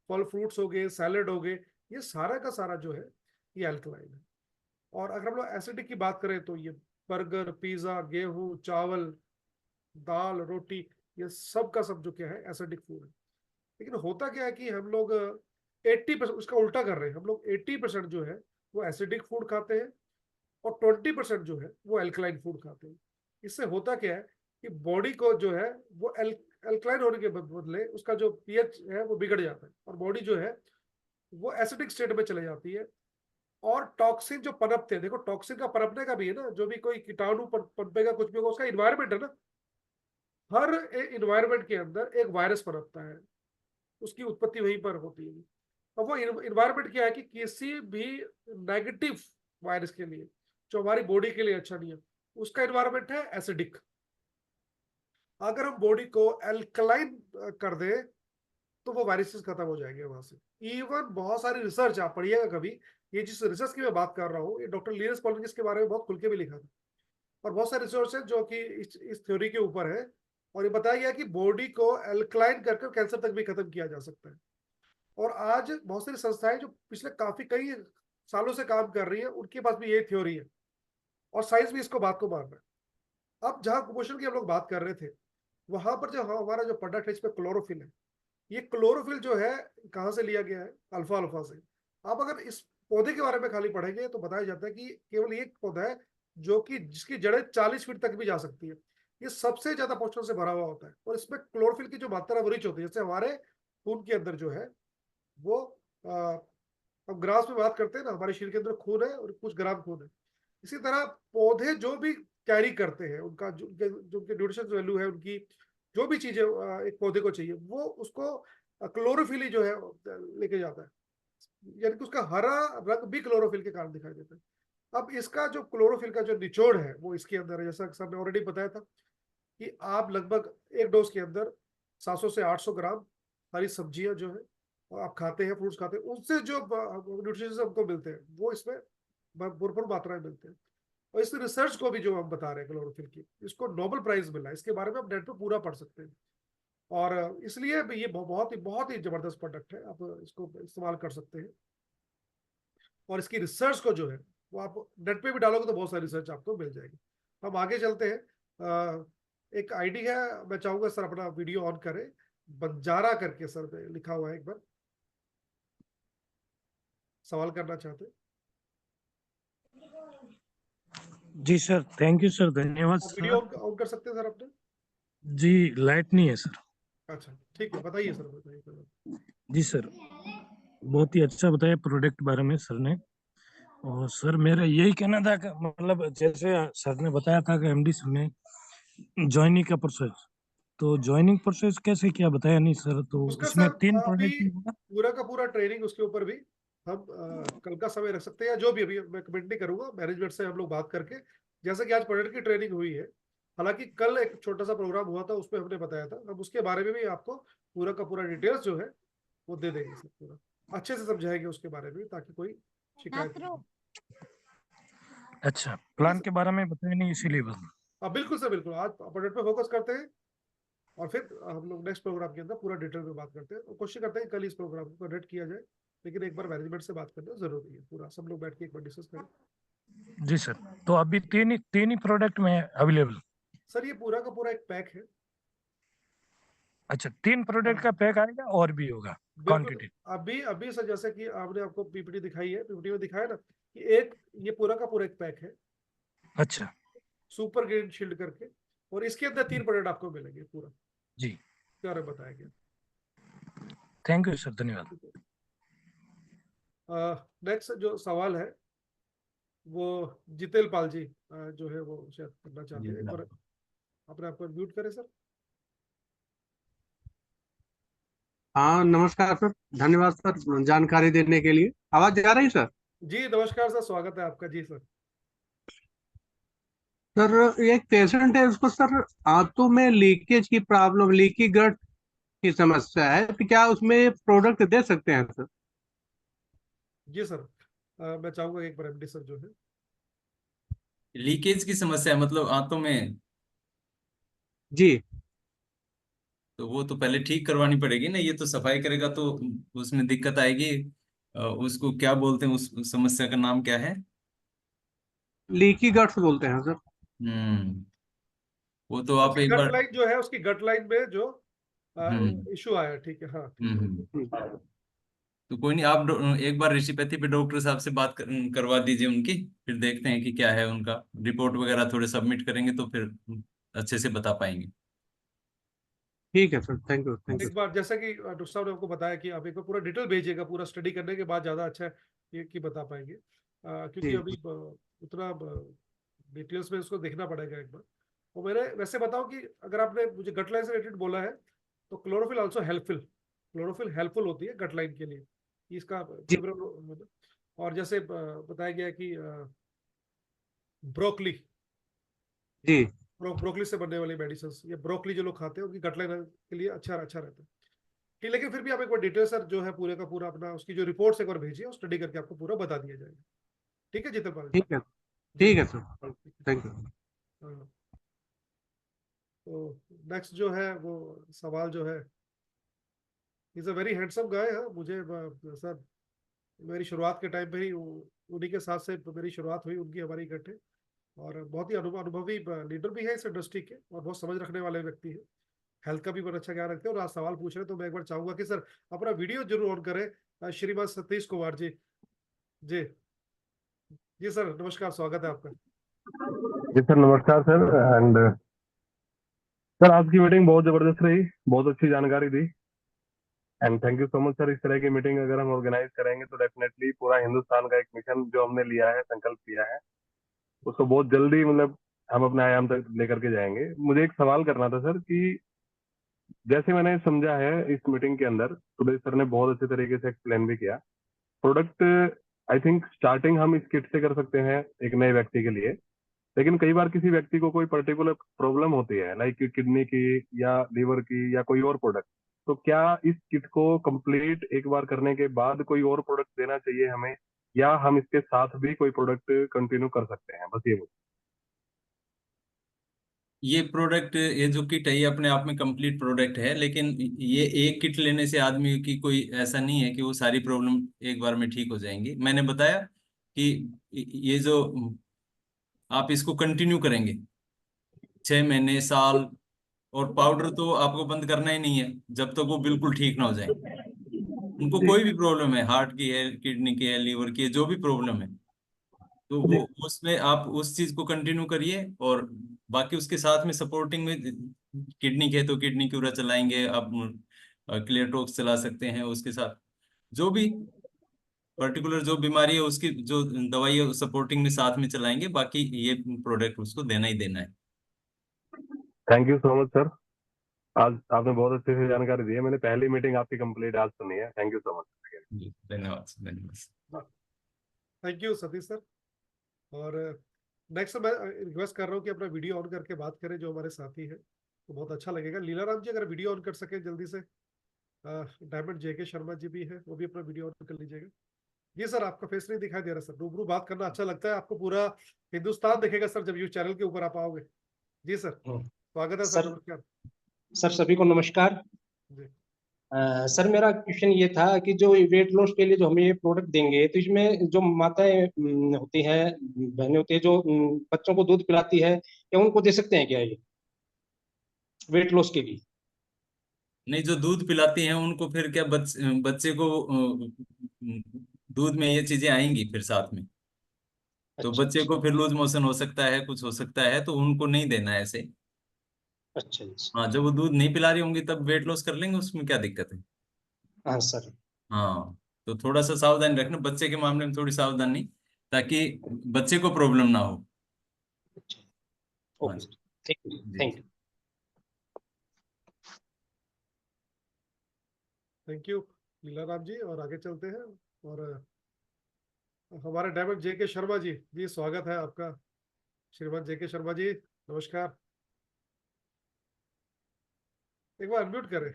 Speaker 1: फल फ्रूट्स हो गए, सैलेड हो गए, ये सारा का सारा जो है ये एल्कलाइन है। और अगर हम लोग एसिडिक की बात करें तो ये बर्गर, पिज्जा, गेहूं, चावल, दाल, रोटी, ये सब का सब जो क्या है एसिडिक फूड है। लेकिन होता क्या है कि हम लोग 80%, उसका उल्टा कर रहे हैं, हम लोग 80% जो है वो एसिडिक फूड खाते हैं, और 20% जो है वो एल्कलाइन फूड खाते हैं। इससे होता क्या है कि बॉडी को जो है वो एल्कलाइन होने के बदले उसका जो पीएच है वो बिगड़ जाता है, और बॉडी जो है वो एसिडिक स्टेट में चले जाती है। और टॉक्सिन जो पनपते हैं, देखो टॉक्सिन का पनपने का भी है ना, जो भी कोई कीटाणु पनपेगा, कुछ भी होगा, उसका इन्वायरमेंट है ना। हर इन्वायरमेंट के अंदर एक वायरस पनपता है, उसकी उत्पत्ति वहीं पर होती है। अब वो इन्वायरमेंट क्या है कि किसी भी नेगेटिव वायरस के लिए, जो हमारी बॉडी के लिए अच्छा नहीं है, उसका इन्वायरमेंट है एसिडिक। अगर हम बॉडी को एल्कलाइन कर दे तो वो वायरसेस खत्म हो जाएंगे वहां से। इवन बहुत सारी रिसर्च आप पढ़िएगा कभी, ये जिस रिसर्च की मैं बात कर रहा हूँ, ये डॉक्टर लीनस पॉलिंगस के बारे में बहुत खुल के भी लिखा था, और बहुत सारे रिसर्च है जो कि इस थ्योरी के ऊपर है, और ये बताया गया कि बॉडी को एल्कलाइन करके कैंसर तक भी खत्म किया जा सकता है। और आज बहुत सारी संस्थाएं जो पिछले कई सालों से काम कर रही है, उनके पास भी यही थ्योरी है, और साइंस भी इसको बात को मान रहा है। अब जहां कुपोषण की हम लोग बात कर रहे थे, वहां पर जो हमारा जो प्रोडक्ट है, इसमें क्लोरोफिल है। ये क्लोरोफिल जो है कहाँ से लिया गया है? अल्फा अल्फा से। आप अगर इस पौधे के बारे में खाली पढ़ेंगे तो बताया जाता है कि केवल एक पौधा है जो कि जिसकी जड़ें 40 फीट तक भी जा सकती है। ये सबसे ज्यादा पोषण से भरा हुआ होता है, और इसमें क्लोरोफिल की जो मात्रा वो रिच होती है। जैसे हमारे खून के अंदर जो है वो अब ग्रास में बात करते हैं ना, हमारे शरीर के अंदर खून है और कुछ ग्राम खून है। इसी तरह पौधे जो भी कैरी करते हैं, उनका जो उनके न्यूट्रिशन वैल्यू है, उनकी जो भी चीजें एक पौधे को चाहिए, वो उसको क्लोरोफिल ही जो है लेके जाता है। यानी कि उसका हरा रंग भी क्लोरोफिल के कारण दिखाई देता है। अब इसका जो क्लोरोफिल का जो निचोड़ है वो इसके अंदर है। जैसा सर ने ऑलरेडी बताया था कि आप लगभग एक डोज के अंदर 700 से 800 ग्राम हरी सब्जियां जो है आप खाते हैं, फ्रूट्स खाते हैं, उनसे जो न्यूट्रिशन हमको मिलते हैं वो इसमें भरपूर मात्रा में मिलते हैं। और इस रिसर्च को भी जो हम बता रहे हैं क्लोरोफिल की, इसको नोबेल प्राइज मिला है। इसके बारे में आप नेट पे पूरा पढ़ सकते हैं, और इसलिए ये बहुत ही जबरदस्त प्रोडक्ट है, आप इसको इस्तेमाल कर सकते हैं। और इसकी रिसर्च को जो है वो आप नेट पे भी डालोगे तो बहुत सारी रिसर्च आपको मिल जाएगी। हम आगे चलते हैं। एक आईडी है, मैं चाहूंगा सर अपना वीडियो ऑन करें, बंजारा करके सर पे लिखा हुआ है, एक बार सवाल करना चाहते हैं।
Speaker 3: जी सर, थैंक यू सर, धन्यवाद
Speaker 1: आप
Speaker 3: सर।
Speaker 1: वीडियो ऑन कर सकते हैं सर अपने?
Speaker 3: जी, लाइट नहीं है सर।
Speaker 1: अच्छा ठीक है, बताइए सर, बताइए।
Speaker 3: जी सर, बहुत ही अच्छा बताया प्रोडक्ट बारे में सर ने। और सर मेरा यही कहना था कि मतलब जैसे सर ने बताया था कि एमडी सर ने ज्वाइनिंग का प्रोसेस, तो ज्वाइनिंग प्रोसेस कैसे क्या बताया नहीं सर, तो
Speaker 1: उसका
Speaker 3: इसमें
Speaker 1: सर
Speaker 3: 3
Speaker 1: अभी
Speaker 3: प्रोडक्ट होगा।
Speaker 1: पूरा का पूरा ट्रेनिंग उसके ऊपर भी हम कल का समय रख सकते हैं, या जो भी, अभी मैं कमेंट नहीं करूंगा, मैनेजमेंट से हम लोग बात करके, जैसे कि आज प्रोडक्ट की ट्रेनिंग हुई है, हालांकि कल एक छोटा सा प्रोग्राम हुआ था उसमें हमने बताया था, अब उसके बारे में भी आपको पूरा का पूरा डिटेल्स जो है वो दे देंगे सर, पूरा अच्छे से समझाएंगे उसके बारे में, ताकि कोई शिकायत नहीं हो।
Speaker 3: अच्छा,
Speaker 1: ठीक है
Speaker 3: प्लान
Speaker 1: सर।
Speaker 3: के बारे में बताया नहीं इसीलिए बस।
Speaker 1: बिल्कुल सर, बिल्कुल, आज प्रोडक्ट पे फोकस करते हैं, और फिर हम लोग नेक्स्ट प्रोग्राम के अंदर पूरा डिटेल में बात करते हैं, और कोशिश करते हैं कल इस प्रोग्राम को कंडक्ट किया जाए, लेकिन एक बार मैनेजमेंट से बात करना जरूरी है, पूरा सब लोग बैठ के एक बार डिस्कस करें।
Speaker 3: जी सर, तो अभी तीन ही प्रोडक्ट में अवेलेबल।
Speaker 1: सर ये पूरा का पूरा एक पैक है।
Speaker 3: अच्छा, 3 प्रोडक्ट
Speaker 1: हाँ
Speaker 3: का पैक आएगा और भी होगा
Speaker 1: बिल्कुल।
Speaker 3: क्वांटिटी।
Speaker 1: अभी अभी सर जैसे कि आपने आपको पीपीटी दिखाई है, पीपीटी में दिखाया ना कि एक ये पूरा का पूरा एक पैक है,
Speaker 3: अच्छा
Speaker 1: सुपर ग्रीन शील्ड करके, और इसके अंदर 3 प्रोडक्ट आपको मिलेंगे, पूरा
Speaker 3: जी,
Speaker 1: क्या बताया गया।
Speaker 3: थैंक यू सर, धन्यवाद।
Speaker 1: नेक्स्ट जो सवाल है वो जितेल पाल जी जो है वो शायद करना चाहते हैं, एक बार अपने आप को म्यूट करें सर।
Speaker 4: हाँ नमस्कार सर। धन्यवाद सर जानकारी देने के लिए। आवाज जा रही सर?
Speaker 1: जी नमस्कार सर, स्वागत है आपका जी सर।
Speaker 4: सर एक पेशेंट है, उसको सर आंतों में लीकेज की प्रॉब्लम, लीकी गट की समस्या है, तो क्या उसमें प्रोडक्ट दे सकते हैं सर?
Speaker 1: जी सर, मैं चाहूंगा एक बार एमडी सर जो है।
Speaker 2: लीकेज की समस्या है, मतलब आंतों में?
Speaker 4: जी।
Speaker 2: तो वो तो पहले ठीक करवानी पड़ेगी ना, ये तो सफाई करेगा तो उसमें दिक्कत आएगी। उसको क्या बोलते हैं, उस समस्या का नाम क्या है?
Speaker 4: लीकी गट्स बोलते हैं सर।
Speaker 2: हम्म। वो तो आप
Speaker 1: उसकी
Speaker 2: एक
Speaker 1: गट
Speaker 2: बार।
Speaker 1: लाइन जो है, उसकी गट लाइन में जो
Speaker 2: हम्म
Speaker 1: इशू आया, ठीक है, हाँ ठीक है।
Speaker 2: तो कोई नहीं, आप एक बार ऋषिपति पे डॉक्टर साहब से बात करवा दीजिए उनकी, फिर देखते हैं कि क्या है उनका। रिपोर्ट वगैरह थोड़े सबमिट करेंगे तो फिर अच्छे से बता पाएंगे।
Speaker 4: ठीक है sir, thank you thank you.
Speaker 1: एक बार जैसा कि डॉक्टर साहब ने आपको बताया कि आप एक बार पूरा डिटेल भेजिएगा, पूरा स्टडी करने के बाद ज्यादा अच्छा है ये कि बता पाएंगे, क्योंकि
Speaker 4: जी
Speaker 1: अभी उतना डिटेल्स में उसको देखना पड़ेगा एक बार। और मैंने वैसे बताऊं कि अगर आपने मुझे गट लाइन से रिलेटेड बोला है, तो chlorophyll also helpful, chlorophyll helpful होती है गट लाइन के लिए, इसका
Speaker 4: जी
Speaker 1: फेवरेट। और जैसे बताया गया कि ब्रोकली,
Speaker 4: जी।
Speaker 1: ब्रोकली से बनने वाली मेडिसिन, या ब्रोकली जो लोग खाते हैं उनकी गट लाइन के लिए अच्छा अच्छा रहता है। ठीक, लेकिन फिर भी आप एक बार डिटेल सर जो है पूरे का पूरा अपना उसकी जो रिपोर्ट्स एक बार भेजिए, और स्टडी करके आपको पूरा बता दिया जाएगा। ठीक है जितेंद्र जी।
Speaker 4: ठीक है,
Speaker 1: जी
Speaker 4: ठीक है सर, थैंक यू।
Speaker 1: हाँ, तो नेक्स्ट जो है वो सवाल जो है, is a very handsome guy है मुझे सर, मेरी शुरुआत के टाइम पे ही उन्हीं के साथ से मेरी शुरुआत हुई उनकी हमारी इकट्ठे, और बहुत ही अनुभवी लीडर भी है इस इंडस्ट्री के, और बहुत समझ रखने वाले व्यक्ति है, हेल्थ का भी बहुत अच्छा ज्ञान रखते हैं। और आज सवाल पूछ रहे हैं तो मैं एक बार चाहूंगा कि सर अपना वीडियो जरूर ऑन करें, श्रीमान सतीश कुमार जी। जी जी सर, नमस्कार, स्वागत है आपका।
Speaker 5: जी सर, नमस्कार सर। एंड सर आज की मीटिंग बहुत जबरदस्त रही, बहुत अच्छी जानकारी दी। And thank you so much sir. इस तरह की मीटिंग अगर हम ऑर्गेनाइज करेंगे तो डेफिनेटली पूरा हिंदुस्तान का एक मिशन जो हमने लिया है, संकल्प किया है, उसको बहुत जल्दी मतलब हम अपने आयाम तक लेकर के जाएंगे। मुझे एक सवाल करना था सर कि जैसे मैंने समझा है इस मीटिंग के अंदर, सुरेश सर ने बहुत अच्छे तरीके से एक्सप्लेन भी किया। प्रोडक्ट आई थिंक स्टार्टिंग हम इस किट से कर सकते हैं एक नए व्यक्ति के लिए, लेकिन कई बार किसी व्यक्ति को कोई पर्टिकुलर प्रॉब्लम होती है, लाइक किडनी की या लीवर की या कोई और प्रोडक्ट, तो क्या इस किट को कंप्लीट एक बार करने के बाद कोई और प्रोडक्ट देना चाहिए हमें, या हम इसके साथ भी कोई प्रोडक्ट कंटिन्यू कर सकते हैं? बस ये
Speaker 2: ये प्रोडक्ट, ये जो किट है ये अपने आप में कंप्लीट प्रोडक्ट है, लेकिन ये एक किट लेने से आदमी की कोई ऐसा नहीं है कि वो सारी प्रॉब्लम एक बार में ठीक हो जाएंगी। मैंने बताया कि ये जो आप इसको कंटिन्यू करेंगे 6 महीने, साल, और पाउडर तो आपको बंद करना ही नहीं है जब तक वो बिल्कुल ठीक ना हो जाए। उनको
Speaker 4: जी
Speaker 2: कोई भी प्रॉब्लम है, हार्ट की है, किडनी की है, लीवर की है, जो भी प्रॉब्लम है, तो वो
Speaker 4: जी
Speaker 2: उसमें आप उस चीज को कंटिन्यू करिए। और बाकी उसके साथ में सपोर्टिंग में, किडनी के है तो किडनी क्यूरा चलाएंगे आप, क्लियरटॉक्स चला सकते हैं उसके साथ। जो भी पर्टिकुलर जो बीमारी है उसकी जो दवाई है सपोर्टिंग में साथ में चलाएंगे, बाकी ये प्रोडक्ट उसको देना ही देना है।
Speaker 5: Thank you so much sir, आज आपने बहुत अच्छे से जानकारी दी है। मैंने पहली मीटिंग आपकी कंप्लीट आज सुनी है। Thank you so much.
Speaker 2: जी, धन्यवाद धन्यवाद।
Speaker 1: Thank you Satish sir. और नेक्स्ट मैं रिक्वेस्ट कर रहा हूँ कि अपना वीडियो ऑन करके बात करें जो हमारे साथी हैं, तो बहुत अच्छा लगेगा। लीला राम जी अगर वीडियो ऑन कर सके जल्दी से। डायमंड जेके शर्मा जी भी है, वो भी अपना वीडियो ऑन कर लीजिएगा। जी सर, आपका फेस नहीं दिखाई दे रहा सर, रूबरू बात करना अच्छा लगता है। आपको पूरा हिंदुस्तान देखेगा सर जब यूट्यूब चैनल के ऊपर आप आओगे। जी सर, स्वागत है सर,
Speaker 6: सर
Speaker 1: नमस्कार
Speaker 6: सर सभी को नमस्कार।
Speaker 1: जी।
Speaker 6: सर मेरा क्वेश्चन ये था कि जो वेट लॉस के लिए जो हमें ये प्रोडक्ट देंगे, तो इसमें जो माताएं होती हैं, बहनें होती है जो बच्चों को दूध पिलाती है, क्या उनको दे सकते हैं क्या ये वेट लॉस के लिए?
Speaker 2: नहीं, जो दूध पिलाती हैं उनको फिर क्या बच्चे को दूध में ये चीजें आएंगी फिर साथ में, तो
Speaker 6: अच्छा
Speaker 2: बच्चे को फिर लूज मोशन हो सकता है, कुछ हो सकता है, तो उनको नहीं देना है ऐसे।
Speaker 6: अच्छा जी।
Speaker 2: हाँ, जब वो दूध नहीं पिला रही होंगी तब वेट लॉस कर लेंगे, उसमें क्या दिक्कत है।
Speaker 6: हाँ सर।
Speaker 2: हाँ, तो थोड़ा सा सावधानी रखना, बच्चे के मामले में थोड़ी सावधानी, ताकि बच्चे को प्रॉब्लम ना हो।
Speaker 6: अच्छा,
Speaker 2: हाँ
Speaker 6: ओके सर, थैंक यू
Speaker 2: जी।
Speaker 6: Thank you.
Speaker 1: Thank you Leela Ram ji. और आगे चलते हैं। और हमारे डायमंड जेके शर्मा जी, जी स्वागत है आपका। श्रीमान जेके शर्मा जी नमस्कार, एक बार अनम्यूट करें।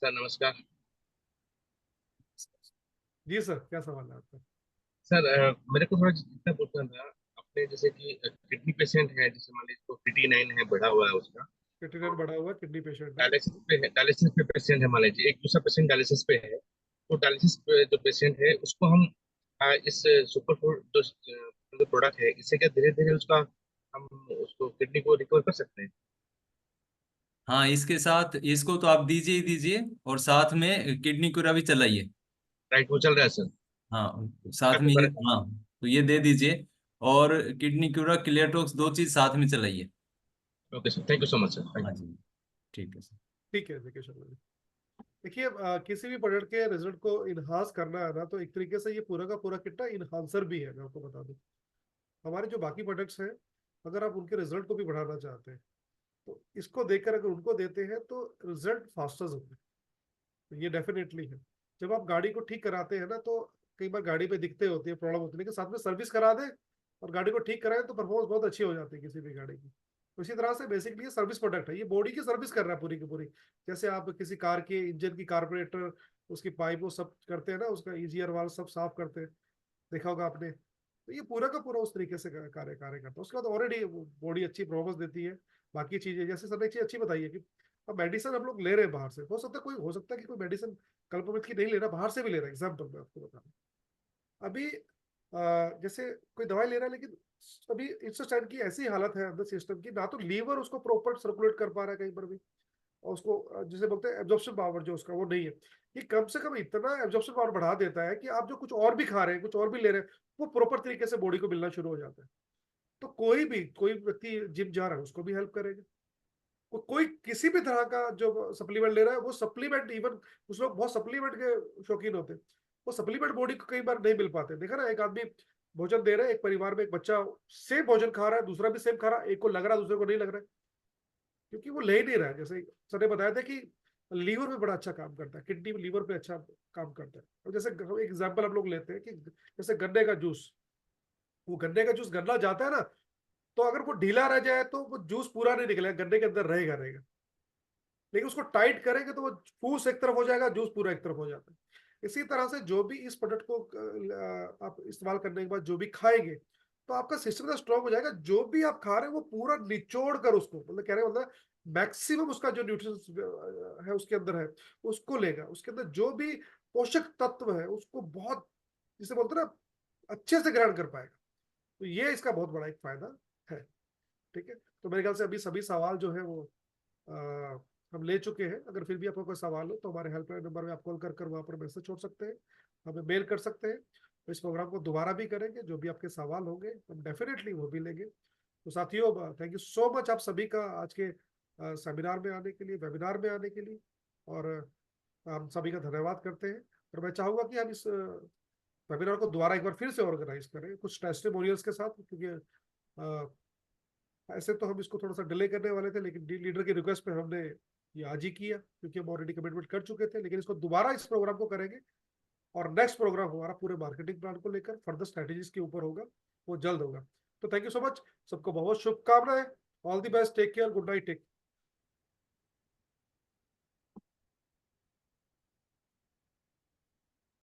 Speaker 7: सर नमस्कार।
Speaker 1: जी सर, क्या सवाल है आपका?
Speaker 7: सर मेरे को थोड़ा इतना पूछना था, अपने जैसे कि किडनी पेशेंट है, जैसे मान लीजिए क्रिएटिनिन है बढ़ा हुआ है उसका,
Speaker 1: क्रिएटिनिन बढ़ा हुआ किडनी पेशेंट है।
Speaker 7: डायलिसिस पे पेशेंट है, मान लीजिए एक दूसरा पेशेंट डायलिसिस पे है, तो डायलिसिस पे जो पेशेंट है उसको हम इस सुपर फूड जो प्रोडक्ट है, इससे क्या धीरे धीरे उसका हम उसको किडनी को रिकवर कर सकते हैं?
Speaker 2: हाँ, इसके साथ इसको तो आप दीजिए ही दीजिए, और साथ में किडनी क्यूरा भी चलाइए।
Speaker 7: राइट, वो चल रहा है सर।
Speaker 2: हाँ, साथ
Speaker 7: आपको
Speaker 2: में ये,
Speaker 7: करेक्ट।
Speaker 2: हाँ, तो ये दे दीजिए। और किडनी क्यूरा क्लियरटॉक्स, दो चीज साथ में चलाइए।
Speaker 7: Okay sir, thank you so much sir, thank
Speaker 2: हाँ
Speaker 7: यू।
Speaker 2: जी, ठीक है सर।
Speaker 1: ठीक है जेके शर्मा जी। देखिए किसी भी प्रोडक्ट के रिजल्ट को इनहांस करना है ना, तो एक तरीके से ये पूरा का पूरा किट ना इनहांसर भी है। मैं आपको बता दूं, हमारे जो बाकी प्रोडक्ट्स हैं, अगर आप उनके रिजल्ट को भी बढ़ाना चाहते हैं तो इसको देखकर अगर उनको देते हैं तो रिजल्ट फास्टर होते हैं। तो ये डेफिनेटली है। जब आप गाड़ी को ठीक कराते हैं ना, तो कई बार गाड़ी पे दिक्कतें होती है, प्रॉब्लम होती है, लेकिन साथ में सर्विस करा दें और गाड़ी को ठीक कराएं तो परफॉर्मेंस बहुत अच्छी हो जाती है किसी भी गाड़ी की। तो इसी तरह से बेसिकली ये सर्विस प्रोडक्ट है, ये बॉडी की सर्विस कर रहा है पूरी की पूरी। जैसे आप किसी कार के इंजन की कार्बोरेटर, उसकी पाइप, वो सब करते हैं ना, उसका ईजीआर वाल्व सब साफ करते हैं, देखा होगा आपने। तो ये पूरा का पूरा उस तरीके से कार्य कार्य करता है। उसके बाद ऑलरेडी बॉडी अच्छी परफॉर्मेंस देती है। बाकी चीजें जैसे सर एक चीज अच्छी बताइए कि अब मेडिसिन हम लोग ले रहे हैं बाहर से, हो सकता है कि कोई मेडिसिन कल्पमित की नहीं ले रहा, बाहर से भी ले रहा है। एग्जाम्पल मैं आपको बता रहा हूँ अभी, जैसे कोई दवाई ले रहा है, लेकिन अभी इंस्टेंट की ऐसी हालत है अंदर सिस्टम की, ना तो लीवर उसको प्रॉपर सर्कुलेट कर पा रहा है कहीं पर भी, और उसको जिसे बोलते हैं एब्जॉर्प्शन पावर जो उसका वो नहीं है। ये कम से कम इतना एब्जॉर्प्शन पावर बढ़ा देता है कि आप जो कुछ और भी खा रहे हैं, कुछ और भी ले रहे हैं, वो प्रॉपर तरीके से बॉडी को मिलना शुरू हो जाता है। तो कोई व्यक्ति जिम जा रहा है उसको भी हेल्प करेगा। कोई किसी भी तरह का जो सप्लीमेंट ले रहा है, वो सप्लीमेंट इवन कुछ लोग बहुत सप्लीमेंट के शौकीन होते हैं, वो सप्लीमेंट बॉडी को कई बार नहीं मिल पाते। देखा ना, एक आदमी भोजन दे रहा है, एक परिवार में एक बच्चा सेम भोजन खा रहा है, दूसरा भी सेम खा रहा है, एक को लग रहा है दूसरे को नहीं लग रहा है, क्योंकि वो ले ही नहीं रहा है। जैसे सर ने बताया था कि लीवर पे बड़ा अच्छा काम करता है, किडनी लीवर पे अच्छा काम करता है। और जैसे एक एग्जाम्पल हम लोग लेते हैं कि जैसे गन्ने का जूस, वो गन्ने का जूस गन्ना जाता है ना, तो अगर वो ढीला रह जाए तो वो जूस पूरा नहीं निकलेगा, गन्ने के अंदर रहेगा रहेगा। लेकिन उसको टाइट करेंगे तो वो फूस एक तरफ हो जाएगा, जूस पूरा एक तरफ हो जाता है। इसी तरह से जो भी इस प्रोडक्ट को आप इस्तेमाल करने के बाद जो भी खाएंगे, तो आपका सिस्टम इतना स्ट्रांग हो जाएगा, जो भी आप खा रहे हैं वो पूरा निचोड़ कर उसको, मतलब कह रहे हैं, मतलब मैक्सिमम उसका जो न्यूट्रिशन है उसके अंदर है, उसको लेगा। उसके अंदर जो भी पोषक तत्व है उसको बहुत, जिसे बोलते हैं ना, अच्छे से ग्रहण कर पाएगा। तो ये इसका बहुत बड़ा एक फायदा है। ठीक है, तो मेरे ख्याल से अभी सभी सवाल जो है वो आ, हम ले चुके हैं। अगर फिर भी आपको कोई सवाल हो तो हमारे हेल्पलाइन नंबर में आप कॉल कर वहाँ पर मैसेज छोड़ सकते हैं, हमें मेल कर सकते हैं। तो इस प्रोग्राम को दोबारा भी करेंगे, जो भी आपके सवाल होंगे हम डेफिनेटली वो भी लेंगे। तो साथियों, थैंक यू सो मच आप सभी का आज के सेमिनार में आने के लिए, वेबिनार में आने के लिए, और हम सभी का धन्यवाद करते हैं। और मैं चाहूंगा कि हम इस वेबिनार को दोबारा एक बार फिर से ऑर्गेनाइज करें कुछ टेस्टिमोनियल्स के साथ, क्योंकि ऐसे तो हम इसको थोड़ा सा डिले करने वाले थे, लेकिन लीडर की रिक्वेस्ट पे हमने ये आज ही किया, क्योंकि हम ऑलरेडी कमिटमेंट कर चुके थे। लेकिन इसको दोबारा इस प्रोग्राम को करेंगे, और नेक्स्ट प्रोग्राम हमारा पूरे मार्केटिंग प्लान को लेकर फर्दर स्ट्रेटेजीज के ऊपर होगा, वो जल्द होगा। तो थैंक यू सो मच, सबको बहुत शुभकामनाएं, all the best, take care, good night, take